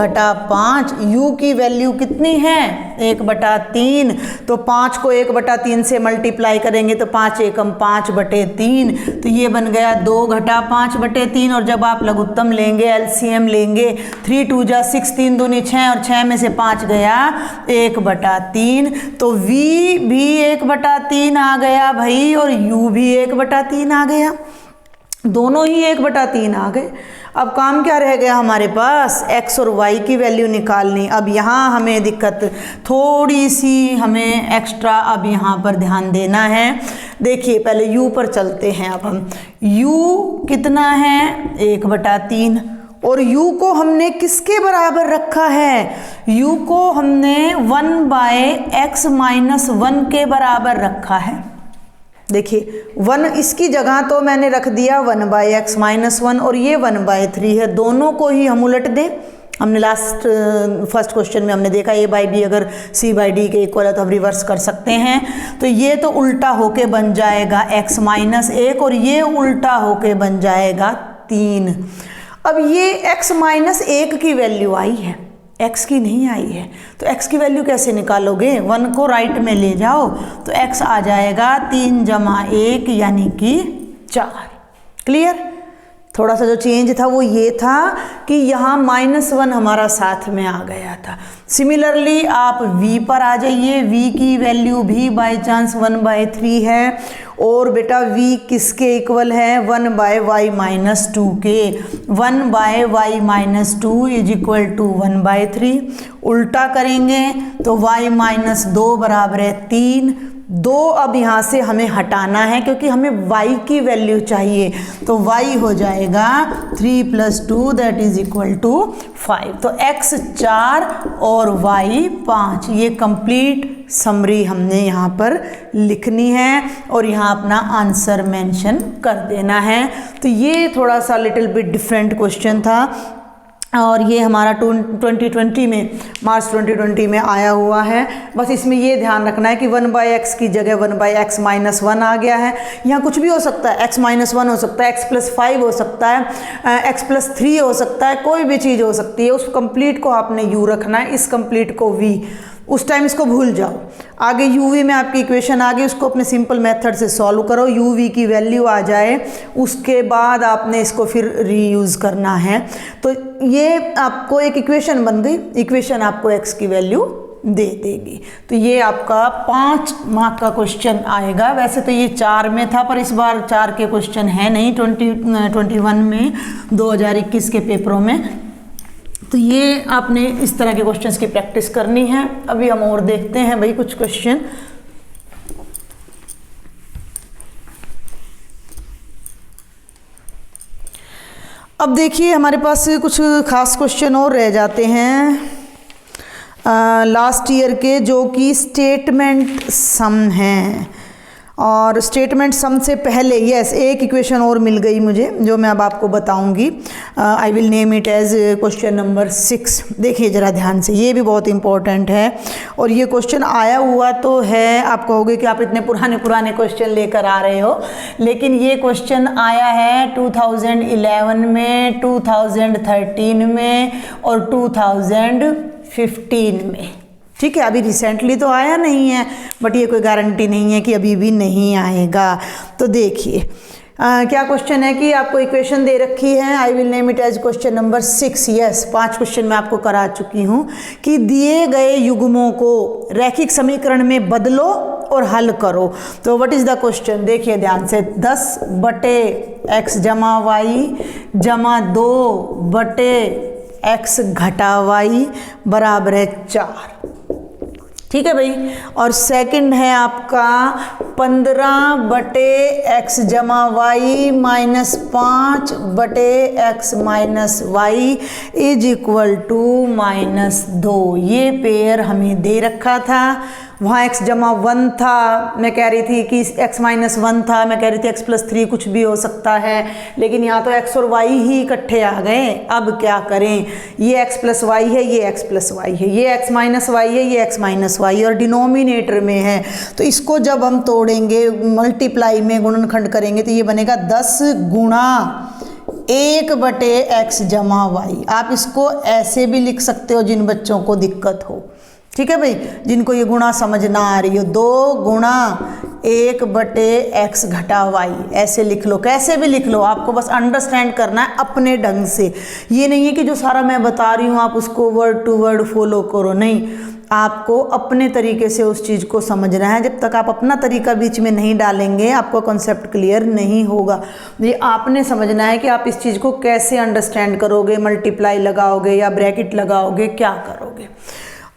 5। u की वैल्यू कितनी है, 1/3। तो 5 को 1/3 से मल्टीप्लाई करेंगे तो 5 एकम 5/3। तो ये बन गया 2 - 5/3। और जब आप लघुत्तम लेंगे, एलसीएम लेंगे, 3 2 जा 6, 3 दूनी 6 और 6 में से 5 गया 1/3। तो v भी 1/3 आ गया भाई और u भी 1/3 आ गया, दोनों ही 1/3 आ गए। अब काम क्या रह गया हमारे पास, x और y की वैल्यू निकालनी। अब यहाँ हमें दिक्कत थोड़ी सी, हमें एक्स्ट्रा अब यहाँ पर ध्यान देना है। देखिए पहले u पर चलते हैं। अब हम u कितना है, 1/3। और u को हमने किसके बराबर रखा है, u को हमने 1/x - 1 के बराबर रखा है। देखिए 1 इसकी जगह तो मैंने रख दिया 1/x - 1 और ये 1/3 है। दोनों को ही हम उलट दें। हमने फर्स्ट क्वेश्चन में हमने देखा a/b अगर c/d के इक्वल है तो हम रिवर्स कर सकते हैं। तो ये तो उल्टा होके बन जाएगा x - 1 और ये उल्टा होके बन जाएगा 3। अब ये x - 1 की वैल्यू आई है, x की नहीं आई है। तो x की वैल्यू कैसे निकालोगे, 1 को राइट में ले जाओ तो x आ जाएगा 3 + 1 यानी कि 4। क्लियर। थोड़ा सा जो चेंज था वो ये था कि यहाँ -1 हमारा साथ में आ गया था। सिमिलरली आप v पर आ जाइए, v की वैल्यू भी बाई चांस 1/3 है और बेटा v किसके इक्वल है, 1/y - 2 के। 1/y - 2 = 1/3। उल्टा करेंगे तो y - 2 बराबर है 3। 2 अब यहाँ से हमें हटाना है क्योंकि हमें y की वैल्यू चाहिए। तो y हो जाएगा 3 + 2 = 5। तो x 4 और y 5। ये कंप्लीट समरी हमने यहाँ पर लिखनी है और यहाँ अपना आंसर मेंशन कर देना है। तो ये थोड़ा सा लिटिल बिट डिफरेंट क्वेश्चन था और ये हमारा 2020 में, मार्च 2020 में आया हुआ है। बस इसमें ये ध्यान रखना है कि 1/x की जगह 1/x - 1 आ गया है। यहाँ कुछ भी हो सकता है, x - 1 हो सकता है, x + 5 हो सकता है, x + 3 हो सकता है, कोई भी चीज़ हो सकती है। उस कंप्लीट को आपने u रखना है, इस कंप्लीट को v। उस टाइम इसको भूल जाओ। आगे uv में आपकी इक्वेशन आ गई, उसको अपने सिंपल मेथड से सॉल्व करो, uv की वैल्यू आ जाए, उसके बाद आपने इसको फिर रीयूज़ करना है। तो ये आपको एक इक्वेशन बन गई, इक्वेशन आपको x की वैल्यू दे देगी। तो ये आपका 5 मार्क का क्वेश्चन आएगा। वैसे तो ये 4 में था पर इस बार 4 के क्वेश्चन है नहीं 2021 में, 2021 के पेपरों में। तो ये आपने इस तरह के क्वेश्चंस की प्रैक्टिस करनी है। अभी हम और देखते हैं भाई कुछ क्वेश्चन। अब देखिए हमारे पास कुछ खास क्वेश्चन और रह जाते हैं लास्ट ईयर के, जो कि स्टेटमेंट सम हैं। और स्टेटमेंट सम से पहले यस एक इक्वेशन और मिल गई मुझे जो मैं अब आपको बताऊंगी। I will name it as question number 6। देखिए ज़रा ध्यान से, ये भी बहुत इंपॉर्टेंट है और ये क्वेश्चन आया हुआ तो है। आप कहोगे कि आप इतने पुराने क्वेश्चन लेकर आ रहे हो, लेकिन ये क्वेश्चन आया है 2011 में, 2013 में और 2015 में। ठीक है, अभी रिसेंटली तो आया नहीं है, बट ये कोई गारंटी नहीं है कि अभी भी नहीं आएगा। तो देखिए क्या क्वेश्चन है कि आपको इक्वेशन दे रखी है। I will name it as question number 6। Yes 5 question मैं आपको करा चुकी हूँ कि दिए गए युग्मों को रैखिक समीकरण में बदलो और हल करो। तो व्हाट इज़ द क्वेश्चन, देखिए ध्यान से। 10/x + y = 2/x - y बराबर है 4। ठीक है भाई। और सेकंड है आपका 15/x + y - 5/x - y = -2। ये पेयर हमें दे रखा था वहाँ x जमा 1 था, मैं कह रही थी कि x माइनस 1 था, मैं कह रही थी x प्लस 3 कुछ भी हो सकता है, लेकिन यहाँ तो x और y ही इकट्ठे आ गए। अब क्या करें, ये x प्लस वाई है, ये x प्लस वाई है, ये x माइनस वाई है, ये x माइनस वाई और डिनोमिनेटर में है, तो इसको जब हम तोड़ेंगे, मल्टीप्लाई में गुणनखंड करेंगे तो ये बनेगा 10 गुणा 1/x जमा वाई। आप इसको ऐसे भी लिख सकते हो जिन बच्चों को दिक्कत हो, ठीक है भाई, जिनको ये गुणा समझ ना आ रही हो, 2 गुणा 1/x घटा वाई, ऐसे लिख लो, कैसे भी लिख लो, आपको बस अंडरस्टैंड करना है अपने ढंग से। ये नहीं है कि जो सारा मैं बता रही हूँ आप उसको वर्ड टू वर्ड फॉलो करो, नहीं, आपको अपने तरीके से उस चीज़ को समझना है। जब तक आप अपना तरीका बीच में नहीं डालेंगे आपको कॉन्सेप्ट क्लियर नहीं होगा। ये आपने समझना है कि आप इस चीज़ को कैसे अंडरस्टैंड करोगे, मल्टीप्लाई लगाओगे या ब्रैकेट लगाओगे, क्या करोगे।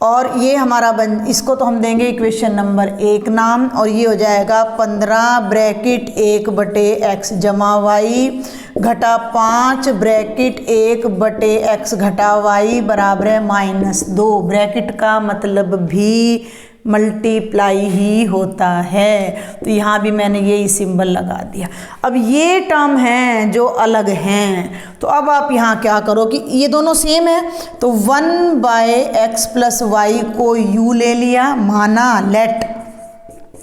और ये हमारा इसको तो हम देंगे इक्वेशन नंबर 1 नाम, और ये हो जाएगा 15 ब्रैकेट 1/x जमा वाई घटा 5 ब्रैकेट 1/x घटा वाई बराबर है -2। ब्रैकेट का मतलब भी मल्टीप्लाई ही होता है, तो यहाँ भी मैंने यही सिंबल लगा दिया। अब ये टर्म हैं जो अलग हैं, तो अब आप यहाँ क्या करो कि ये दोनों सेम है, तो 1/x प्लस वाई को u ले लिया, माना लेट।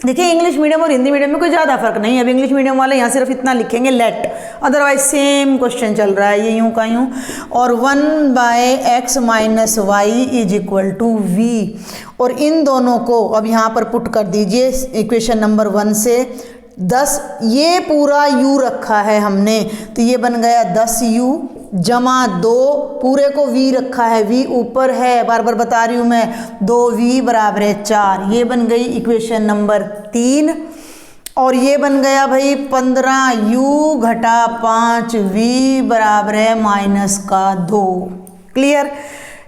देखिए इंग्लिश मीडियम और हिंदी मीडियम में कोई ज़्यादा फर्क नहीं है। अब इंग्लिश मीडियम वाले यहाँ सिर्फ इतना लिखेंगे लेट, अदरवाइज सेम क्वेश्चन चल रहा है, ये यूँ का यूँ। और 1/x minus Y is equal to v, और इन दोनों को अब यहाँ पर पुट कर दीजिए इक्वेशन नंबर 1 से। 10 ये पूरा u रखा है हमने, तो ये बन गया 10u जमा 2 पूरे को v रखा है, v ऊपर है, बार बार बता रही हूँ मैं, 2v बराबर है 4। ये बन गई इक्वेशन नंबर 3, और ये बन गया भाई 15u घटा 5v बराबर है -2। क्लियर,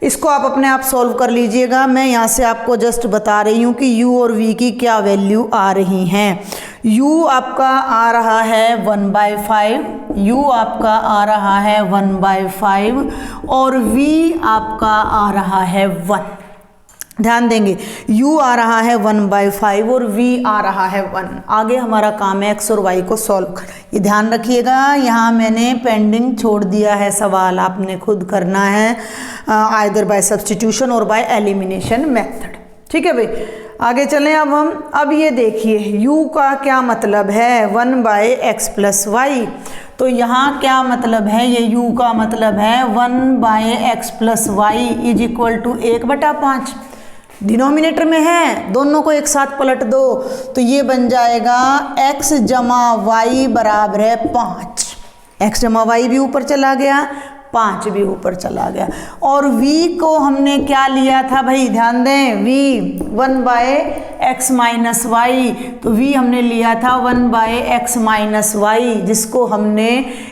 इसको आप अपने आप सॉल्व कर लीजिएगा। मैं यहाँ से आपको जस्ट बता रही हूँ कि u और v की क्या वैल्यू आ रही हैं। u आपका आ रहा है 1/5, u आपका आ रहा है 1/5 और v आपका आ रहा है 1। ध्यान देंगे, u आ रहा है 1/5 और v आ रहा है 1। आगे हमारा काम है x और y को सॉल्व करना। ये ध्यान रखिएगा, यहाँ मैंने पेंडिंग छोड़ दिया है सवाल, आपने खुद करना है आइदर बाय सब्स्टिट्यूशन और बाय एलिमिनेशन मेथड। ठीक है भाई, आगे चलें अब ये देखिए u का क्या मतलब है 1/x प्लस वाई। तो यहाँ क्या मतलब है, ये u का मतलब है 1/x plus Y is equal to 1/5। Denominator में है, दोनों को एक साथ पलट दो तो ये बन जाएगा x जमा वाई बराबर है 5। x जमा वाई भी ऊपर चला गया, 5 भी ऊपर चला गया। और v को हमने क्या लिया था भाई, ध्यान दें, v 1/x माइनस वाई, तो v हमने लिया था 1/x माइनस वाई, जिसको हमने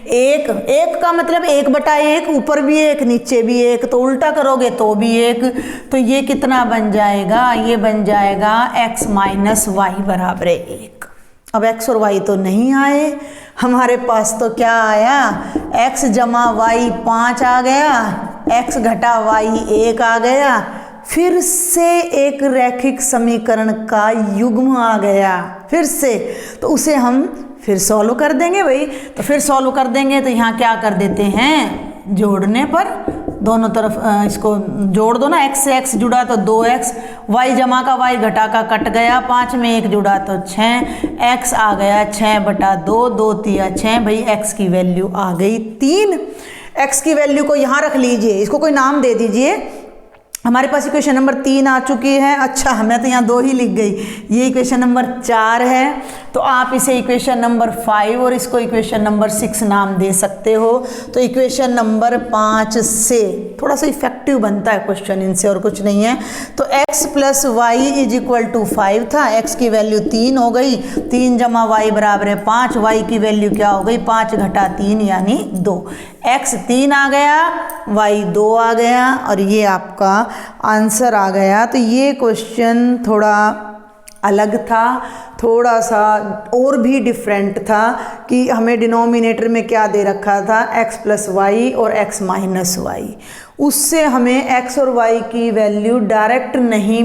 एक का मतलब 1/1, ऊपर भी 1 नीचे भी 1, तो उल्टा करोगे तो भी 1, तो ये कितना बन जाएगा, ये बन जाएगा x माइनस वाई बराबर है 1। अब x और y तो नहीं आए, हमारे पास तो क्या आया, x जमा वाई 5 आ गया, x घटा वाई 1 आ गया, फिर से एक रैखिक समीकरण का युग्म आ गया फिर से, तो उसे हम फिर सॉल्व कर देंगे भाई। तो फिर सॉल्व कर देंगे तो यहाँ क्या कर देते हैं, जोड़ने पर दोनों तरफ इसको जोड़ दो ना, x से x जुड़ा तो 2x, y जमा का y घटा का कट गया, 5 में 1 जुड़ा तो 6, x आ गया 6/2, 2 तिया 6, भाई x की वैल्यू आ गई 3। x की वैल्यू को यहाँ रख लीजिए, इसको कोई नाम दे दीजिए। हमारे पास इक्वेशन नंबर 3 आ चुकी है। अच्छा, मैं तो यहाँ 2 ही लिख गई, ये इक्वेशन नंबर 4 है, तो आप इसे इक्वेशन नंबर 5 और इसको इक्वेशन नंबर 6 नाम दे सकते हो। तो इक्वेशन नंबर 5 से थोड़ा सा इफेक्टिव बनता है क्वेश्चन, इनसे और कुछ नहीं है। तो x plus Y is equal to 5 था, x की वैल्यू 3 हो गई, 3 जमा y बराबर है 5, y की वैल्यू क्या हो गई, 5 घटा 3 यानी 2, x 3 आ गया, y 2 आ गया, और ये आपका आंसर आ गया। तो ये क्वेश्चन थोड़ा अलग था, थोड़ा सा और भी डिफरेंट था कि हमें डिनोमिनेटर में क्या दे रखा था, x प्लस वाई और x माइनस वाई, उससे हमें x और y की वैल्यू डायरेक्ट नहीं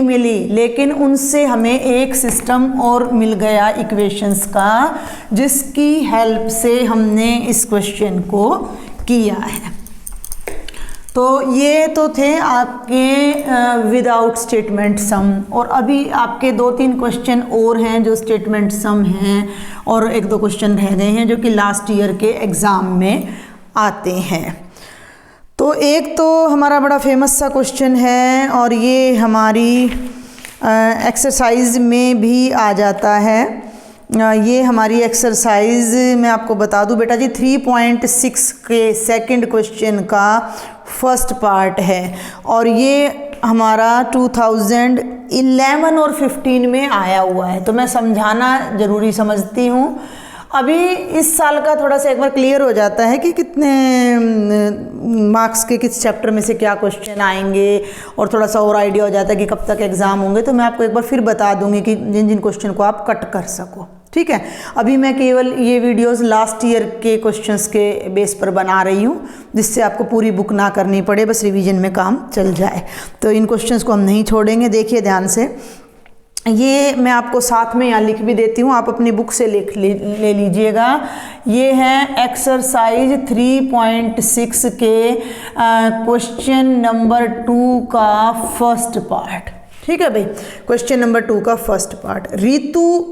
मिली, लेकिन उनसे हमें एक सिस्टम और मिल गया इक्वेशंस का, जिसकी हेल्प से हमने इस क्वेश्चन को किया है। तो ये तो थे आपके विदाउट स्टेटमेंट सम, और अभी आपके 2-3 क्वेश्चन और हैं जो स्टेटमेंट सम हैं, और 1-2 क्वेश्चन रह गए हैं जो कि लास्ट ईयर के एग्ज़ाम में आते हैं। तो एक तो हमारा बड़ा फेमस सा क्वेश्चन है, और ये हमारी एक्सरसाइज में भी आ जाता है। ये हमारी एक्सरसाइज मैं आपको बता दूं बेटा जी, 3.6 के सेकंड क्वेश्चन का फर्स्ट पार्ट है, और ये हमारा 2011 और 15 में आया हुआ है। तो मैं समझाना ज़रूरी समझती हूँ। अभी इस साल का थोड़ा सा एक बार क्लियर हो जाता है कि कितने मार्क्स के किस चैप्टर में से क्या क्वेश्चन आएंगे, और थोड़ा सा और आइडिया हो जाता है कि कब तक एग्ज़ाम होंगे। तो मैं आपको एक बार फिर बता दूंगी कि जिन जिन क्वेश्चन को आप कट कर सको, ठीक है। अभी मैं केवल ये वीडियोस लास्ट ईयर के क्वेश्चंस के बेस पर बना रही हूँ, जिससे आपको पूरी बुक ना करनी पड़े, बस रिवीजन में काम चल जाए। तो इन क्वेश्चंस को हम नहीं छोड़ेंगे। देखिए ध्यान से, ये मैं आपको साथ में यहाँ लिख भी देती हूँ, आप अपनी बुक से ले लीजिएगा। ये है एक्सरसाइज 3.6 के क्वेश्चन नंबर 2 का फर्स्ट पार्ट, ठीक है भाई। क्वेश्चन नंबर 2 का फर्स्ट पार्ट, रितु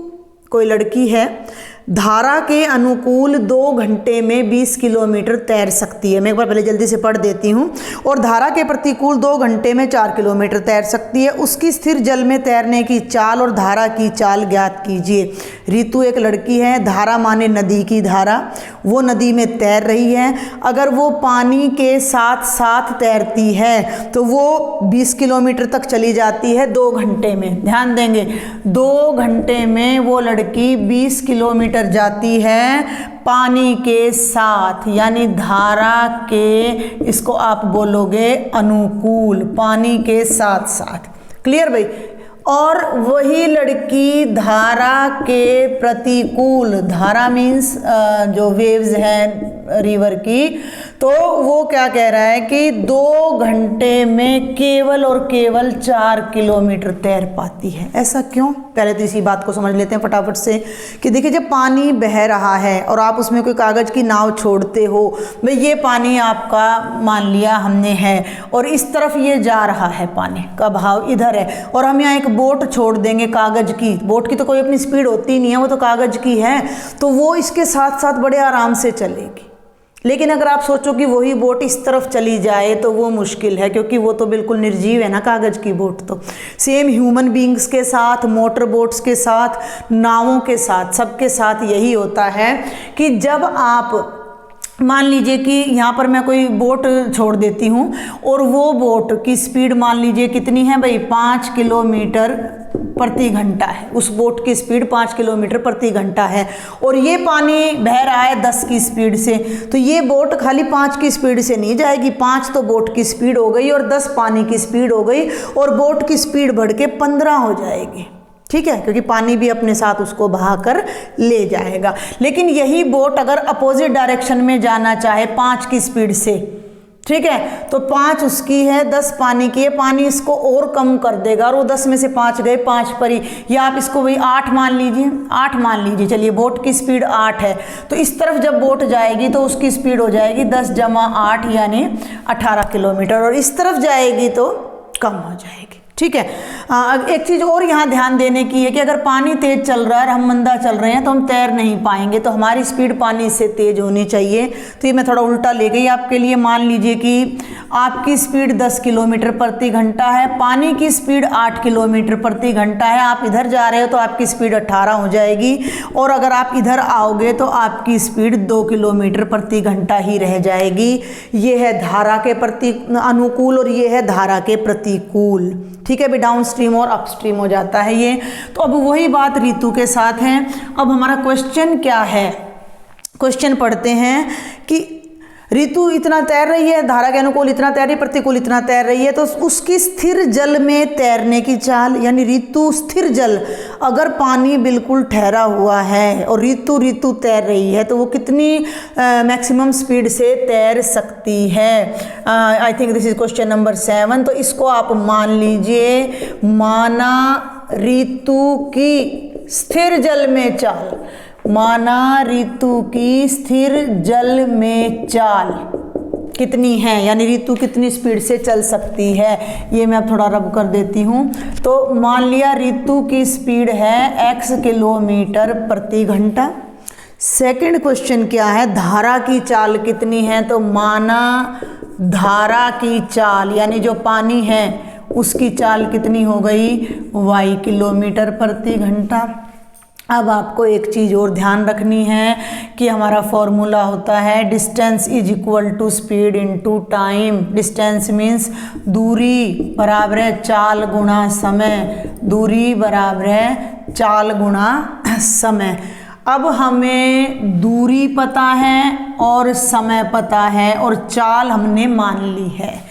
कोई लड़की है, धारा के अनुकूल 2 घंटे में 20 किलोमीटर तैर सकती है। मैं एक बार पहले जल्दी से पढ़ देती हूँ। और धारा के प्रतिकूल 2 घंटे में 4 किलोमीटर तैर सकती है। उसकी स्थिर जल में तैरने की चाल और धारा की चाल ज्ञात कीजिए। रितु एक लड़की है, धारा माने नदी की धारा, वो नदी में तैर रही है। अगर वो पानी के साथ साथ तैरती है तो वो 20 किलोमीटर तक चली जाती है 2 घंटे में। ध्यान देंगे, 2 घंटे में वो लड़की 20 किलोमीटर जाती है पानी के साथ, यानी धारा के, इसको आप बोलोगे अनुकूल, पानी के साथ साथ। क्लियर भाई। और वही लड़की धारा के प्रतिकूल, धारा मीन्स जो वेव्स हैं रिवर की, तो वो क्या कह रहा है कि 2 घंटे में केवल और केवल 4 किलोमीटर तैर पाती है। ऐसा क्यों? पहले तो इसी बात को समझ लेते हैं फटाफट से कि देखिए, जब पानी बह रहा है और आप उसमें कोई कागज़ की नाव छोड़ते हो, भाई ये पानी आपका मान लिया हमने है, और इस तरफ ये जा रहा है, पानी का बहाव इधर है, और हम यहाँ एक बोट छोड़ देंगे कागज़ की। बोट की तो कोई अपनी स्पीड होती नहीं है, वो तो कागज़ की है, तो वो इसके साथ साथ बड़े आराम से चलेगी। लेकिन अगर आप सोचो कि वही बोट इस तरफ चली जाए तो वो मुश्किल है, क्योंकि वो तो बिल्कुल निर्जीव है ना कागज़ की बोट। तो सेम ह्यूमन बींग्स के साथ, मोटर बोट्स के साथ, नावों के साथ, सबके साथ यही होता है कि जब आप मान लीजिए कि यहाँ पर मैं कोई बोट छोड़ देती हूँ, और वो बोट की स्पीड मान लीजिए कितनी है भाई, 5 किलोमीटर प्रति घंटा है। उस बोट की स्पीड 5 किलोमीटर प्रति घंटा है, और ये पानी बह रहा है 10 की स्पीड से, तो ये बोट खाली 5 की स्पीड से नहीं जाएगी। 5 तो बोट की स्पीड हो गई, और 10 पानी की स्पीड हो गई, और बोट की स्पीड बढ़ के 15 हो जाएगी। ठीक है, क्योंकि पानी भी अपने साथ उसको बहाकर ले जाएगा। लेकिन यही बोट अगर अपोजिट डायरेक्शन में जाना चाहे 5 की स्पीड से, ठीक है, तो 5 उसकी है, 10 पानी की है, पानी इसको और कम कर देगा, और वो 10 में से 5 गए, 5 पर ही, या आप इसको वही 8 मान लीजिए, 8 मान लीजिए। चलिए, बोट की स्पीड 8 है, तो इस तरफ जब बोट जाएगी तो उसकी स्पीड हो जाएगी 10 जमा 8 यानी 18 किलोमीटर, और इस तरफ जाएगी तो कम हो जाएगी। ठीक है। एक चीज़ और यहाँ ध्यान देने की है कि अगर पानी तेज चल रहा है और हम मंदा चल रहे हैं तो हम तैर नहीं पाएंगे, तो हमारी स्पीड पानी से तेज होनी चाहिए। तो ये मैं थोड़ा उल्टा ले गई आपके लिए। मान लीजिए कि आपकी स्पीड 10 किलोमीटर प्रति घंटा है, पानी की स्पीड 8 किलोमीटर प्रति घंटा है, आप इधर जा रहे हो तो आपकी स्पीड 18 हो जाएगी, और अगर आप इधर आओगे तो आपकी स्पीड 2 किलोमीटर प्रति घंटा ही रह जाएगी। ये है धारा के प्रति अनुकूल और ये है धारा के प्रतिकूल। ठीक है, भी डाउन स्ट्रीम और अप स्ट्रीम हो जाता है ये। तो अब वही बात ऋतु के साथ है। अब हमारा क्वेश्चन क्या है, क्वेश्चन पढ़ते हैं कि ऋतु इतना तैर रही है, धारा के अनुकूल इतना तैर रही है, प्रतिकूल इतना तैर रही है, तो उसकी स्थिर जल में तैरने की चाल, यानी ऋतु स्थिर जल, अगर पानी बिल्कुल ठहरा हुआ है और ऋतु तैर रही है तो वो कितनी मैक्सिमम स्पीड से तैर सकती है। I think this is question number 7। तो इसको आप मान लीजिए, माना ऋतु की स्थिर जल में चाल, माना ऋतु की स्थिर जल में चाल कितनी है, यानी ऋतु कितनी स्पीड से चल सकती है। ये मैं अब थोड़ा रब कर देती हूँ। तो मान लिया ऋतु की स्पीड है x किलोमीटर प्रति घंटा। सेकंड क्वेश्चन क्या है, धारा की चाल कितनी है, तो माना धारा की चाल यानी जो पानी है उसकी चाल कितनी हो गई, y किलोमीटर प्रति घंटा। अब आपको एक चीज़ और ध्यान रखनी है कि हमारा फॉर्मूला होता है distance is equal to speed into time. Distance means दूरी बराबर है चाल गुणा समय, दूरी बराबर है चाल गुणा समय। अब हमें दूरी पता है और समय पता है और चाल हमने मान ली है,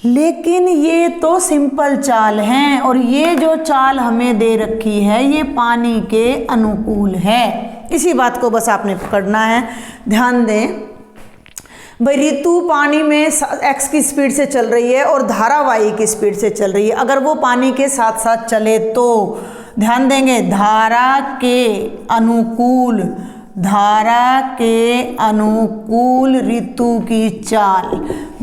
लेकिन ये तो सिंपल चाल हैं और ये जो चाल हमें दे रखी है ये पानी के अनुकूल है। इसी बात को बस आपने पकड़ना है। ध्यान दें भाई, ऋतु पानी में x की स्पीड से चल रही है और धारा y की स्पीड से चल रही है। अगर वो पानी के साथ साथ चले तो ध्यान देंगे, धारा के अनुकूल, धारा के अनुकूल ऋतु की चाल,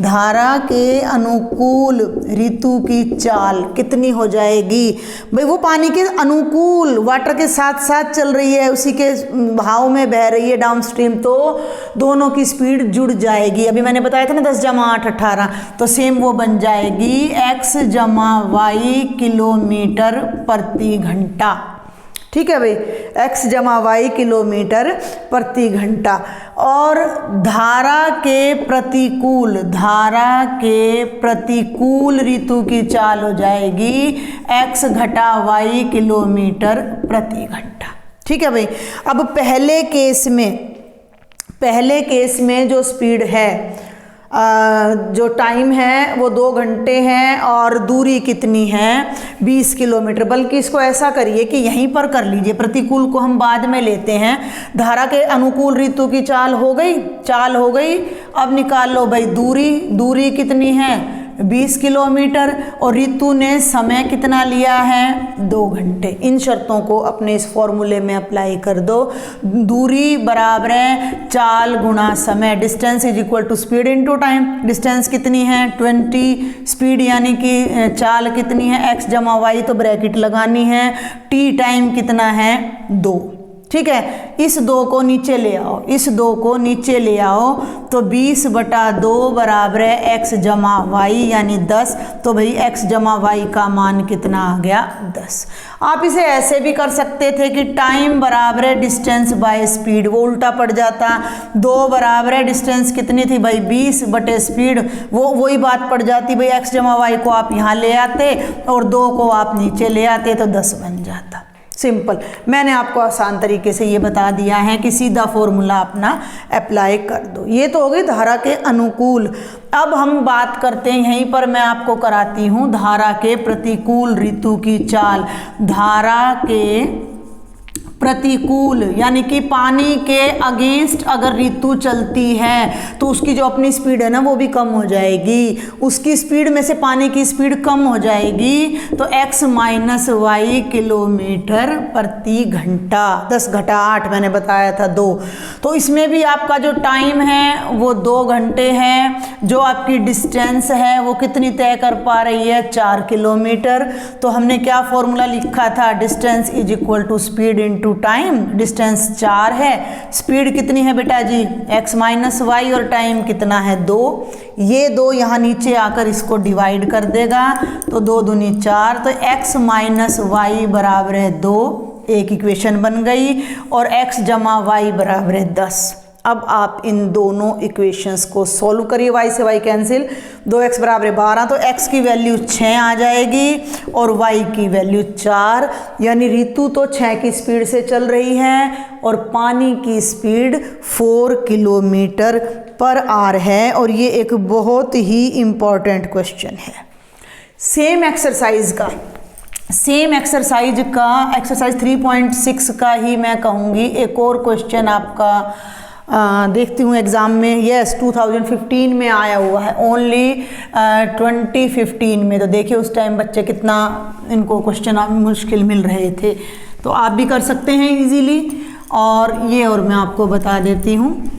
धारा के अनुकूल ऋतु की चाल कितनी हो जाएगी भाई, वो पानी के अनुकूल वाटर के साथ साथ चल रही है, उसी के भाव में बह रही है डाउन स्ट्रीम, तो दोनों की स्पीड जुड़ जाएगी। अभी मैंने बताया था ना 10 जमा 8 18, तो सेम वो बन जाएगी x जमा y किलोमीटर प्रति घंटा। ठीक है भाई, x जमा y किलोमीटर प्रति घंटा। और धारा के प्रतिकूल, धारा के प्रतिकूल ऋतु की चाल हो जाएगी x घटा y किलोमीटर प्रति घंटा। ठीक है भाई। अब पहले केस में जो स्पीड है, जो टाइम है वो 2 घंटे हैं और दूरी कितनी है 20 किलोमीटर। बल्कि इसको ऐसा करिए कि यहीं पर कर लीजिए, प्रतिकूल को हम बाद में लेते हैं। धारा के अनुकूल ऋतु की चाल हो गई। अब निकाल लो भाई दूरी कितनी है 20 किलोमीटर और ऋतु ने समय कितना लिया है 2 घंटे। इन शर्तों को अपने इस फॉर्मूले में अप्लाई कर दो। दूरी बराबर है चाल गुणा समय, distance is equal to speed into time. Distance कितनी है 20, स्पीड यानी कि चाल कितनी है x जमा y, तो ब्रैकेट लगानी है, t टाइम कितना है 2। ठीक है, इस 2 को नीचे ले आओ, तो 20/2 बराबर है x जमा y यानी 10। तो भाई x जमा y का मान कितना आ गया 10। आप इसे ऐसे भी कर सकते थे कि टाइम बराबर है डिस्टेंस बाय स्पीड, वो उल्टा पड़ जाता। 2 बराबर है डिस्टेंस कितनी थी भाई 20 बटे स्पीड, वही बात पड़ जाती भाई। x जमा y को आप यहाँ ले आते और 2 को आप नीचे ले आते तो 10 बन जाता। सिंपल, मैंने आपको आसान तरीके से ये बता दिया है कि सीधा फॉर्मूला अपना अप्लाई कर दो। ये तो हो गई धारा के अनुकूल। अब हम बात करते हैं, यहीं पर मैं आपको कराती हूँ धारा के प्रतिकूल ऋतु की चाल। धारा के प्रतिकूल यानी कि पानी के अगेंस्ट अगर ऋतु चलती है तो उसकी जो अपनी स्पीड है ना वो भी कम हो जाएगी, उसकी स्पीड में से पानी की स्पीड कम हो जाएगी। तो x माइनस वाई किलोमीटर प्रति घंटा, 10 घटा 8 मैंने बताया था 2। तो इसमें भी आपका जो टाइम है वो 2 घंटे है, जो आपकी डिस्टेंस है वो कितनी तय कर पा रही है 4 किलोमीटर। तो हमने क्या फॉर्मूला लिखा था, distance is equal to speed into time. Distance 4 है, स्पीड कितनी है बेटा जी x माइनस वाई और टाइम कितना है 2। ये 2 यहाँ नीचे आकर इसको डिवाइड कर देगा, तो 2 दूनी 4, तो x माइनस वाई बराबर है 2, एक इक्वेशन बन गई। और x जमा वाई बराबर है 10। अब आप इन दोनों इक्वेशंस को सॉल्व करिए। y से y कैंसिल, 2x बराबर 12 तो x की वैल्यू 6 आ जाएगी और y की वैल्यू 4, यानी ऋतु तो 6 की स्पीड से चल रही है और पानी की स्पीड 4 किलोमीटर पर आवर है। और ये एक बहुत ही इम्पॉर्टेंट क्वेश्चन है। सेम एक्सरसाइज का एक्सरसाइज 3.6 का ही मैं कहूँगी एक और क्वेश्चन आपका देखती हूँ एग्ज़ाम में। यस 2015 में आया हुआ है, ओनली 2015 में। तो देखिए उस टाइम बच्चे कितना इनको क्वेश्चन मुश्किल मिल रहे थे, तो आप भी कर सकते हैं इजीली। और मैं आपको बता देती हूँ,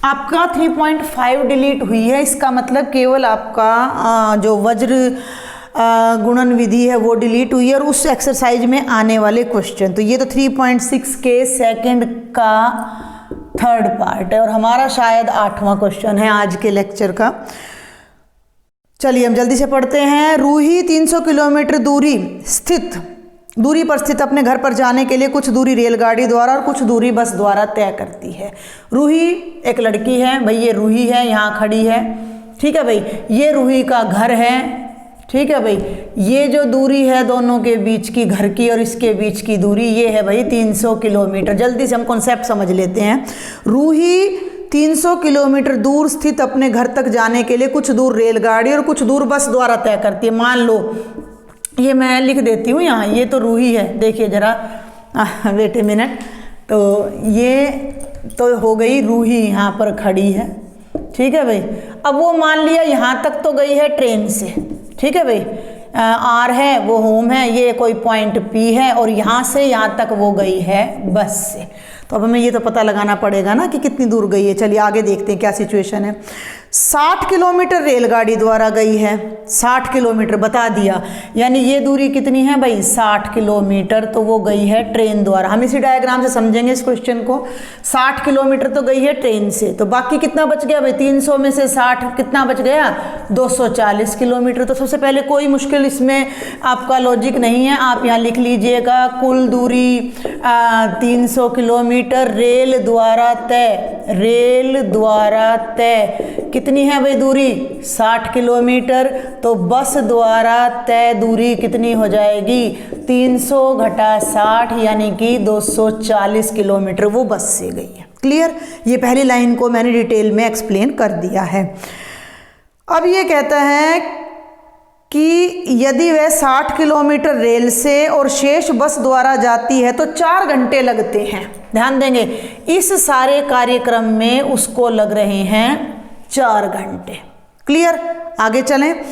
आपका 3.5 डिलीट हुई है, इसका मतलब केवल आपका जो वज्र गुणन विधि है वो डिलीट हुई है और उस एक्सरसाइज में आने वाले क्वेश्चन। तो ये तो 3.6 के सेकंड का थर्ड पार्ट है और हमारा शायद 8वां क्वेश्चन है आज के लेक्चर का। चलिए हम जल्दी से पढ़ते हैं। रूही 300 किलोमीटर दूरी पर स्थित अपने घर पर जाने के लिए कुछ दूरी रेलगाड़ी द्वारा और कुछ दूरी बस द्वारा तय करती है। रूही एक लड़की है भाई, ये रूही है, यहाँ खड़ी है, ठीक है भाई, ये रूही का घर है, ठीक है भाई। ये जो दूरी है दोनों के बीच की, घर की और इसके बीच की दूरी, ये है भाई 300 किलोमीटर। जल्दी से हम कॉन्सेप्ट समझ लेते हैं। रूही 300 किलोमीटर दूर स्थित अपने घर तक जाने के लिए कुछ दूर रेलगाड़ी और कुछ दूर बस द्वारा तय करती है। मान लो ये मैं लिख देती हूँ यहाँ, ये तो रूही है, देखिए जरा, वेट ए मिनट, तो ये तो हो गई रूही, यहाँ पर खड़ी है, ठीक है भाई। अब वो मान लिया यहाँ तक तो गई है ट्रेन से, ठीक है भाई, आर है वो होम है, ये कोई पॉइंट पी है और यहाँ से यहाँ तक वो गई है बस से। तो अब हमें ये तो पता लगाना पड़ेगा ना कि कितनी दूर गई है। चलिए आगे देखते हैं क्या सिचुएशन है। 60 किलोमीटर रेलगाड़ी द्वारा गई है, 60 किलोमीटर बता दिया, यानी ये दूरी कितनी है भाई 60 किलोमीटर, तो वो गई है ट्रेन द्वारा। हम इसी डायग्राम से समझेंगे इस क्वेश्चन को। 60 किलोमीटर तो गई है ट्रेन से, तो बाकी कितना बच गया भाई, 300 में से 60 कितना बच गया, 240 किलोमीटर। तो सबसे पहले कोई मुश्किल इसमें आपका लॉजिक नहीं है, आप यहाँ लिख लीजिएगा कुल दूरी 300 किलोमीटर रेल द्वारा तय कितनी है भाई दूरी 60 किलोमीटर, तो बस द्वारा तय दूरी कितनी हो जाएगी 300 घटा 60 यानी कि 240 किलोमीटर वो बस से गई है। क्लियर, ये पहली लाइन को मैंने डिटेल में एक्सप्लेन कर दिया है। अब ये कहता है कि यदि वह 60 किलोमीटर रेल से और शेष बस द्वारा जाती है तो 4 घंटे लगते हैं। ध्यान देंगे, इस सारे कार्यक्रम में उसको लग रहे हैं 4 घंटे। क्लियर, आगे चलें।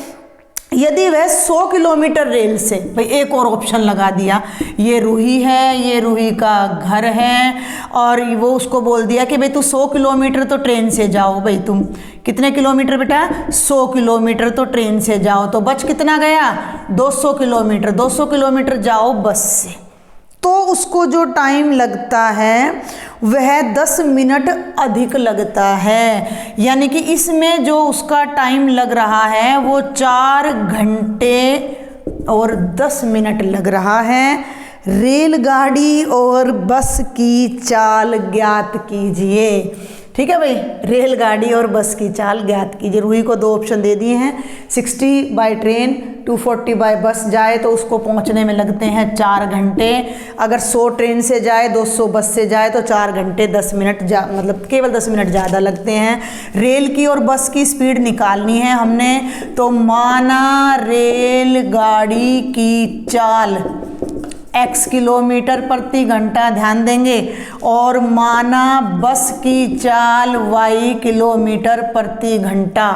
यदि वह 100 किलोमीटर रेल से, भाई एक और ऑप्शन लगा दिया, ये रूही है, ये रूही का घर है और वो उसको बोल दिया कि भाई तू 100 किलोमीटर तो ट्रेन से जाओ। भाई तुम कितने किलोमीटर बेटा 100 किलोमीटर तो ट्रेन से जाओ, तो बच कितना गया 200 किलोमीटर, 200 किलोमीटर जाओ बस से। तो उसको जो टाइम लगता है वह 10 मिनट अधिक लगता है, यानी कि इसमें जो उसका टाइम लग रहा है वो 4 घंटे और 10 मिनट लग रहा है। रेलगाड़ी और बस की चाल ज्ञात कीजिए। ठीक है भाई, रेलगाड़ी और बस की चाल ज्ञात कीजिए। रूही को 2 ऑप्शन दे दिए हैं, 60 बाय ट्रेन, 240 बाय बस जाए तो उसको पहुंचने में लगते हैं 4 घंटे। अगर 100 ट्रेन से जाए, 200 बस से जाए तो 4 घंटे 10 मिनट मतलब केवल 10 मिनट ज़्यादा लगते हैं। रेल की और बस की स्पीड निकालनी है हमने, तो माना रेलगाड़ी की चाल x किलोमीटर प्रति घंटा, ध्यान देंगे, और माना बस की चाल y किलोमीटर प्रति घंटा।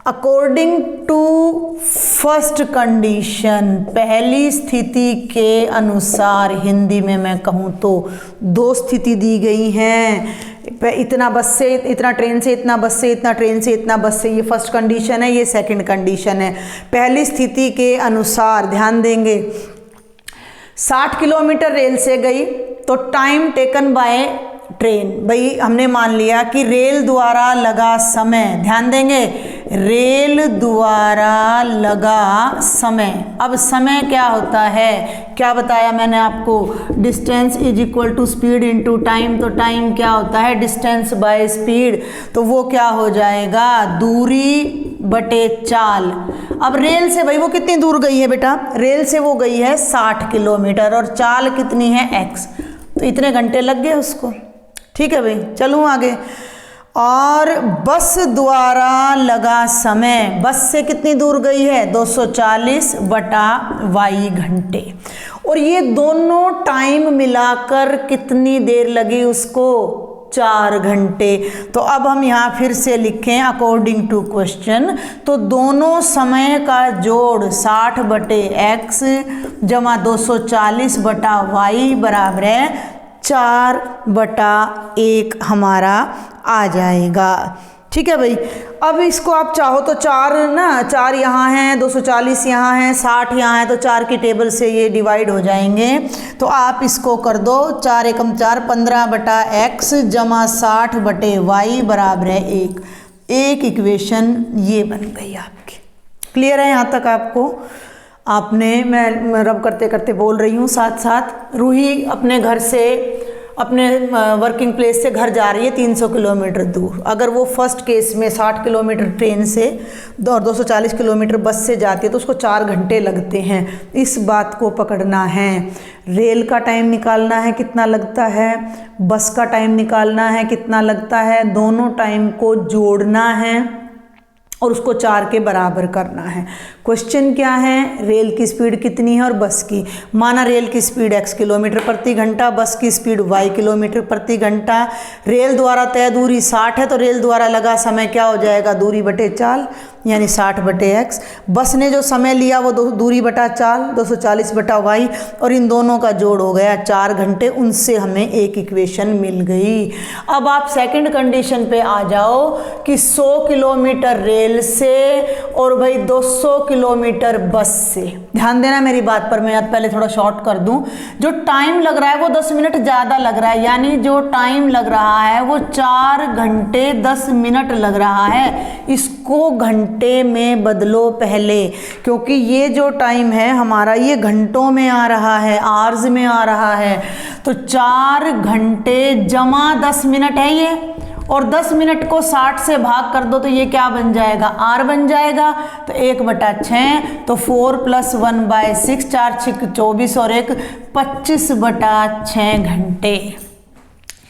अकॉर्डिंग टू फर्स्ट कंडीशन, पहली स्थिति के अनुसार, हिंदी में मैं कहूँ तो 2 स्थिति दी गई हैं, इतना बस से इतना, ट्रेन से इतना, बस से इतना, ट्रेन से इतना, बस से। ये फर्स्ट कंडीशन है, ये सेकंड कंडीशन है। पहली स्थिति के अनुसार ध्यान देंगे, 60 किलोमीटर रेल से गई तो टाइम टेकन बाय ट्रेन, भाई हमने मान लिया कि रेल द्वारा लगा समय, ध्यान देंगे, रेल द्वारा लगा समय। अब समय क्या होता है, क्या बताया मैंने आपको, distance is equal to speed into time. तो टाइम क्या होता है, डिस्टेंस बाय स्पीड, तो वो क्या हो जाएगा, दूरी बटे चाल। अब रेल से भाई वो कितनी दूर गई है बेटा, रेल से वो गई है 60 किलोमीटर और चाल कितनी है x, तो इतने घंटे लग गए उसको। ठीक है भाई, चलूँ आगे। और बस द्वारा लगा समय, बस से कितनी दूर गई है, 240 बटा y घंटे, और ये दोनों टाइम मिलाकर कितनी देर लगी उसको, 4 घंटे। तो अब हम यहाँ फिर से लिखें अकॉर्डिंग टू क्वेश्चन, तो दोनों समय का जोड़ 60 बटे x जमा 240 बटा y बराबर है 4 बटा 1 हमारा आ जाएगा। ठीक है भाई, अब इसको आप चाहो तो 4 यहाँ हैं, 240 यहाँ हैं, 60 यहाँ है, तो 4 की टेबल से ये डिवाइड हो जाएंगे। तो आप इसको कर दो, 4 एकम 4, 15 बटा x जमा 60 बटे y बराबर है 1। एक इक्वेशन ये बन गई आपकी। क्लियर है यहाँ तक आपको? आपने, मैं रब करते करते बोल रही हूँ साथ साथ, रूही अपने घर से, अपने वर्किंग प्लेस से घर जा रही है 300 किलोमीटर दूर। अगर वो फर्स्ट केस में 60 किलोमीटर ट्रेन से और 240 किलोमीटर बस से जाती है तो उसको 4 घंटे लगते हैं। इस बात को पकड़ना है। रेल का टाइम निकालना है कितना लगता है, बस का टाइम निकालना है कितना लगता है, दोनों टाइम को जोड़ना है और उसको 4 के बराबर करना है। क्वेश्चन क्या है, रेल की स्पीड कितनी है और बस की। माना रेल की स्पीड x किलोमीटर प्रति घंटा, बस की स्पीड y किलोमीटर प्रति घंटा। रेल द्वारा तय दूरी 60 है तो रेल द्वारा लगा समय क्या हो जाएगा, दूरी बटे चाल, यानी 60 बटे x। बस ने जो समय लिया वो दूरी बटा चाल 240 बटा y, और इन दोनों का जोड़ हो गया 4 घंटे। उनसे हमें एक इक्वेशन मिल गई। अब आप सेकंड कंडीशन पे आ जाओ कि 100 किलोमीटर रेल से और भाई 200 किलोमीटर बस से। ध्यान देना मेरी बात पर, मैं पहले थोड़ा शॉर्ट कर दूं। जो टाइम लग रहा है वो 10 मिनट ज़्यादा लग रहा है, यानी जो टाइम लग रहा है वो 4 घंटे 10 मिनट लग रहा है। इसको घंटे में बदलो पहले, क्योंकि ये जो टाइम है हमारा ये घंटों में आ रहा है, आवर्स में आ रहा है। तो 4 घंटे जमा 10 मिनट है ये, और 10 मिनट को 60 से भाग कर दो तो ये क्या बन जाएगा, आर बन जाएगा। तो 1/6, तो 4 + 1/6, 4 × 6 = 24 और 1 25/6 घंटे।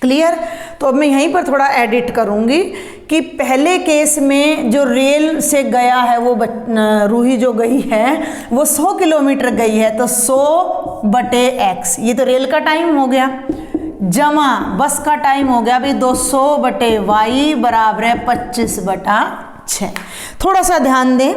क्लियर? तो अब मैं यहीं पर थोड़ा एडिट करूँगी कि पहले केस में जो रेल से गया है वो रूही जो गई है वो 100 किलोमीटर गई है, तो 100/x, ये तो रेल का टाइम हो गया, जमा बस का टाइम हो गया भाई 200/y बराबर है 25/6। थोड़ा सा ध्यान दें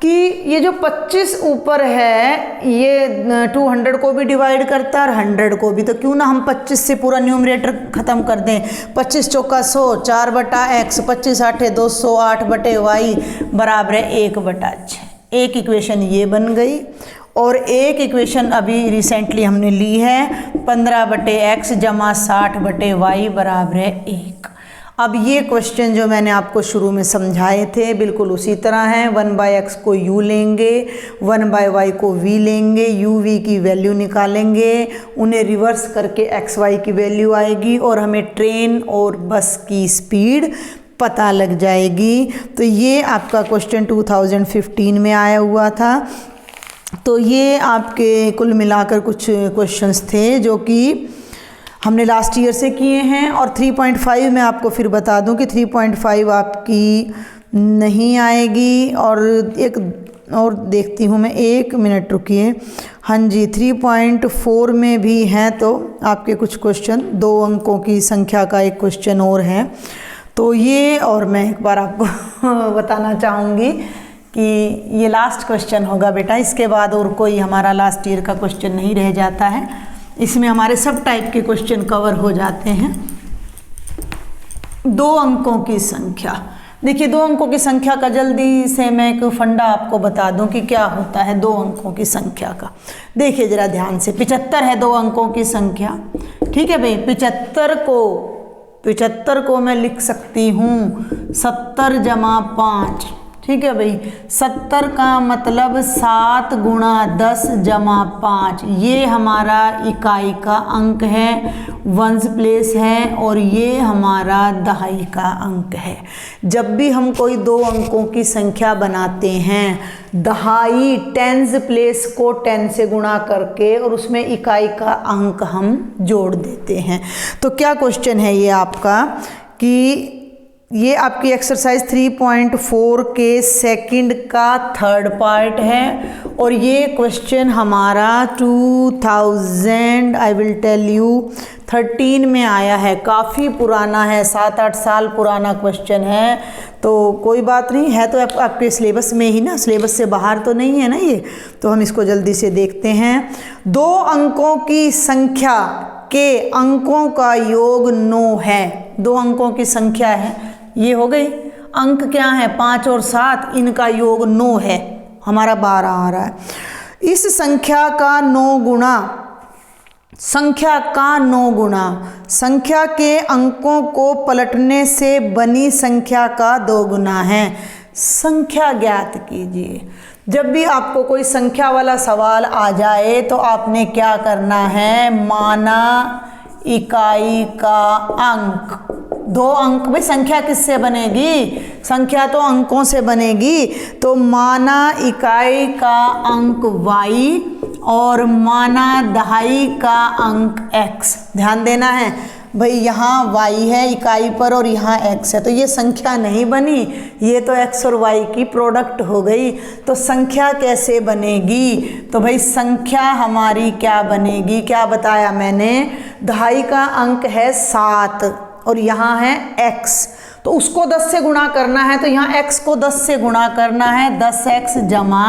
कि ये जो 25 ऊपर है ये 200 को भी डिवाइड करता है और 100 को भी। तो क्यों ना हम 25 से पूरा न्यूमरेटर ख़त्म कर दें। 25 चौका 100, 4/x, 25 8 200, 8/y बराबर है 1/6। एक इक्वेशन ये बन गई। और एक इक्वेशन अभी रिसेंटली हमने ली है 15/x जमा 60/y बराबर है 1। अब ये क्वेश्चन जो मैंने आपको शुरू में समझाए थे बिल्कुल उसी तरह हैं। 1/x को u लेंगे, 1/y को v लेंगे, u v की वैल्यू निकालेंगे, उन्हें रिवर्स करके x y की वैल्यू आएगी और हमें ट्रेन और बस की स्पीड पता लग जाएगी। तो ये आपका क्वेश्चन 2015 में आया हुआ था। तो ये आपके कुल मिलाकर कुछ क्वेश्चंस थे जो कि हमने लास्ट ईयर से किए हैं। और 3.5 में आपको फिर बता दूं कि 3.5 आपकी नहीं आएगी। और एक और देखती हूँ मैं, 1 मिनट रुकिए। हाँ जी, 3.4 में भी हैं तो आपके कुछ क्वेश्चन, 2 अंकों की संख्या का एक क्वेश्चन और है। तो ये, और मैं एक बार आपको बताना चाहूँगी कि ये लास्ट क्वेश्चन होगा बेटा, इसके बाद और कोई हमारा लास्ट ईयर का क्वेश्चन नहीं रह जाता है। इसमें हमारे सब टाइप के क्वेश्चन कवर हो जाते हैं। 2 अंकों की संख्या, देखिए 2 अंकों की संख्या का जल्दी से मैं एक फंडा आपको बता दूं कि क्या होता है 2 अंकों की संख्या का। देखिए ज़रा ध्यान से, 75 है 2 अंकों की संख्या, ठीक है भाई। 75 को 75 को मैं लिख सकती हूँ 70 जमा 5, ठीक है भाई। 70 का मतलब 7 गुणा 10 जमा 5, ये हमारा इकाई का अंक है, वंस प्लेस है, और ये हमारा दहाई का अंक है। जब भी हम कोई दो अंकों की संख्या बनाते हैं, दहाई टेंस प्लेस को 10 से गुणा करके और उसमें इकाई का अंक हम जोड़ देते हैं। तो क्या क्वेश्चन है ये आपका कि ये आपकी एक्सरसाइज 3.4 के सेकंड का थर्ड पार्ट है, और ये क्वेश्चन हमारा 2000 आई विल टेल यू 13 में आया है। काफ़ी पुराना है, 7-8 साल पुराना क्वेश्चन है। तो कोई बात नहीं है, तो आपके सिलेबस में ही ना, सिलेबस से बाहर तो नहीं है ना ये, तो हम इसको जल्दी से देखते हैं। 2 अंकों की संख्या के अंकों का योग 9 है। 2 अंकों की संख्या है, ये हो गई। अंक क्या है? 5 और 7, इनका योग 9 है, हमारा 12 आ रहा है। इस संख्या का 9 गुणा, संख्या का 9 गुणा संख्या के अंकों को पलटने से बनी संख्या का 2 गुना है। संख्या ज्ञात कीजिए। जब भी आपको कोई संख्या वाला सवाल आ जाए तो आपने क्या करना है? माना इकाई का अंक, 2 अंक। भाई संख्या किससे बनेगी? संख्या तो अंकों से बनेगी। तो माना इकाई का अंक y और माना दहाई का अंक x। ध्यान देना है भाई, यहाँ y है इकाई पर और यहाँ x है, तो ये संख्या नहीं बनी, ये तो x और y की प्रोडक्ट हो गई। तो संख्या कैसे बनेगी? तो भाई संख्या हमारी क्या बनेगी? क्या बताया मैंने? दहाई का अंक है 7 और यहाँ है x, तो उसको 10 से गुणा करना है, तो यहाँ x को 10 से गुणा करना है, 10x जमा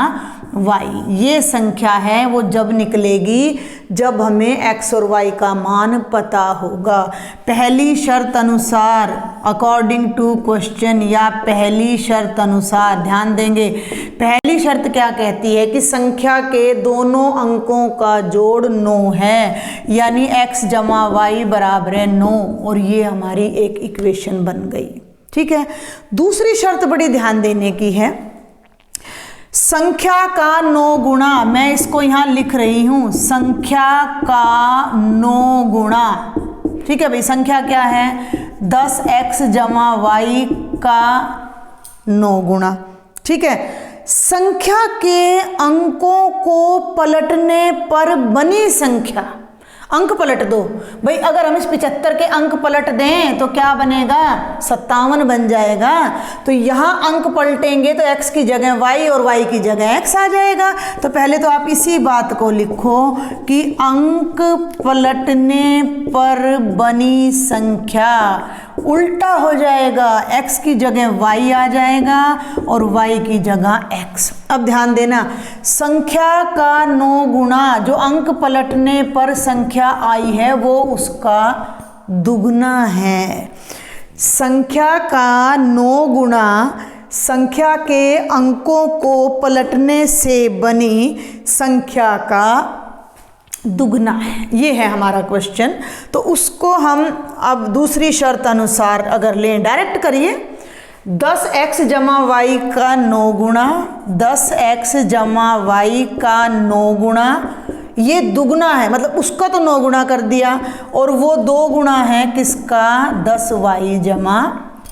y। ये संख्या है वो जब निकलेगी जब हमें x और y का मान पता होगा। पहली शर्त अनुसार, अकॉर्डिंग टू क्वेश्चन, या पहली शर्त अनुसार ध्यान देंगे। पहली शर्त क्या कहती है कि संख्या के दोनों अंकों का जोड़ 9 है, यानी x जमा y बराबर है 9, और ये हमारी एक इक्वेशन बन गई। ठीक है। दूसरी शर्त बड़ी ध्यान देने की है। संख्या का 9 गुणा, मैं इसको यहाँ लिख रही हूँ, संख्या का 9 गुणा। ठीक है भाई, संख्या क्या है? 10x जमा y का 9 गुणा। ठीक है। संख्या के अंकों को पलटने पर बनी संख्या, अंक पलट दो भाई। अगर हम इस 75 के अंक पलट दें तो क्या बनेगा? 57 बन जाएगा। तो यहाँ अंक पलटेंगे तो x की जगह y और y की जगह x आ जाएगा। तो पहले तो आप इसी बात को लिखो कि अंक पलटने पर बनी संख्या उल्टा हो जाएगा, x की जगह y आ जाएगा और y की जगह x। अब ध्यान देना, संख्या का 9 गुणा, जो अंक पलटने पर संख्या आई है वो उसका दुगना है। संख्या का 9 गुणा संख्या के अंकों को पलटने से बनी संख्या का दुगना है। ये है हमारा क्वेश्चन। तो उसको हम अब दूसरी शर्त अनुसार अगर लें, डायरेक्ट करिए, 10x जमा y का 9 गुणा, 10x जमा y का 9 गुणा, ये दुगना है, मतलब उसका तो 9 गुणा कर दिया, और वो 2 गुणा है किसका? 10y जमा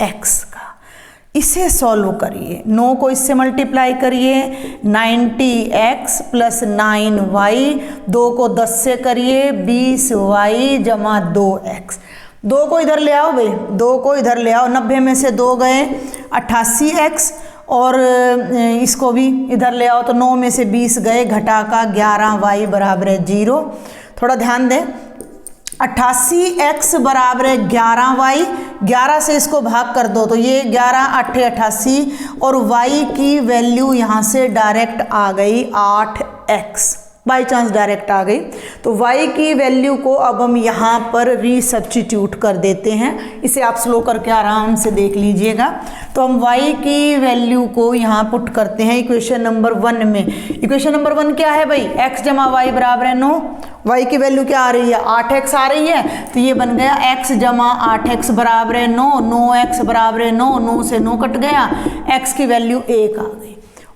x का। इसे सॉल्व करिए, 9 को इससे मल्टीप्लाई करिए, 90x प्लस 9y, 2 को 10 से करिए, 20y जमा 2x। 2 को इधर ले आओ भाई, 2 को इधर ले आओ, 90 में से 2 गए 88x, और इसको भी इधर ले आओ तो 9 में से 20 गए, घटा का 11y बराबर है 0। थोड़ा ध्यान दें, 88x बराबर है 11y, 11 से इसको भाग कर दो तो ये 11 8 88, और y की वैल्यू यहाँ से डायरेक्ट आ गई 8x। बाई चांस डायरेक्ट आ गई, तो y की वैल्यू को अब हम यहाँ पर रीसब्स्टिट्यूट कर देते हैं। इसे आप स्लो करके आराम से देख लीजिएगा। तो हम y की वैल्यू को यहाँ पुट करते हैं इक्वेशन नंबर 1 में। इक्वेशन नंबर 1 क्या है भाई, x जमा वाई बराबर है 9। y की वैल्यू क्या आ रही है, 8x आ रही है, तो ये बन गया x जमा 8x बराबर है 9। 9x बराबर है 9, 9 से 9 कट गया, x की वैल्यू 1 आ गई।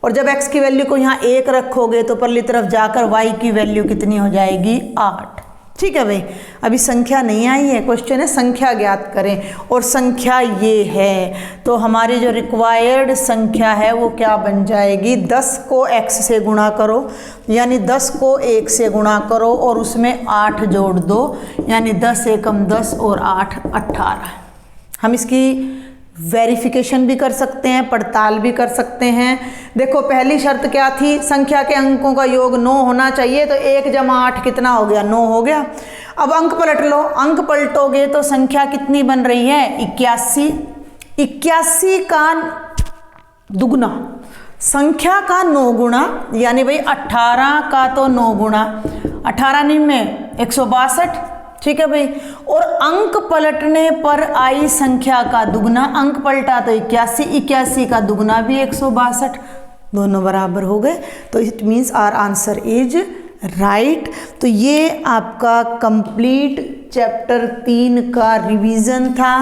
और जब x की वैल्यू को यहाँ 1 रखोगे तो परली तरफ जाकर y की वैल्यू कितनी हो जाएगी, 8। ठीक है भाई, अभी संख्या नहीं आई है, क्वेश्चन है संख्या ज्ञात करें, और संख्या ये है। तो हमारी जो रिक्वायर्ड संख्या है वो क्या बन जाएगी, 10 को x से गुणा करो, यानी 10 को 1 से गुणा करो और उसमें 8 जोड़ दो, यानी 10 एकम 10 और 8 18। हम इसकी वेरिफिकेशन भी कर सकते हैं, पड़ताल भी कर सकते हैं। देखो पहली शर्त क्या थी, संख्या के अंकों का योग 9 होना चाहिए, तो 1 जमा 8 कितना हो गया, 9 हो गया। अब अंक पलट लो, अंक पलटोगे तो संख्या कितनी बन रही है, 81। 81 का दुगना संख्या का 9 गुणा, यानी भाई 18 का तो 9 गुणा, 18 में 162। ठीक है भाई, और अंक पलटने पर आई संख्या का दुगना, अंक पलटा तो 81, 81 का दुगना भी 162, दोनों बराबर हो गए। तो it means our answer is right. तो ये आपका कंप्लीट चैप्टर 3 का रिवीजन था,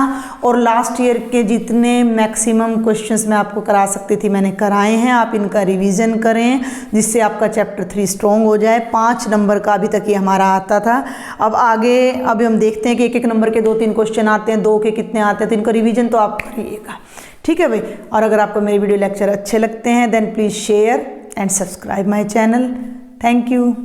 और लास्ट ईयर के जितने मैक्सिमम क्वेश्चंस मैं आपको करा सकती थी मैंने कराए हैं। आप इनका रिवीजन करें जिससे आपका चैप्टर 3 स्ट्रॉन्ग हो जाए। 5 नंबर का अभी तक ये हमारा आता था। अब आगे अभी हम देखते हैं कि एक एक नंबर के 2-3 क्वेश्चन आते हैं, 2 के कितने आते हैं, तो इनका रिविजन तो आप करिएगा। ठीक है भाई, और अगर आपको मेरे वीडियो लेक्चर अच्छे लगते हैं then please share and subscribe my channel. Thank you.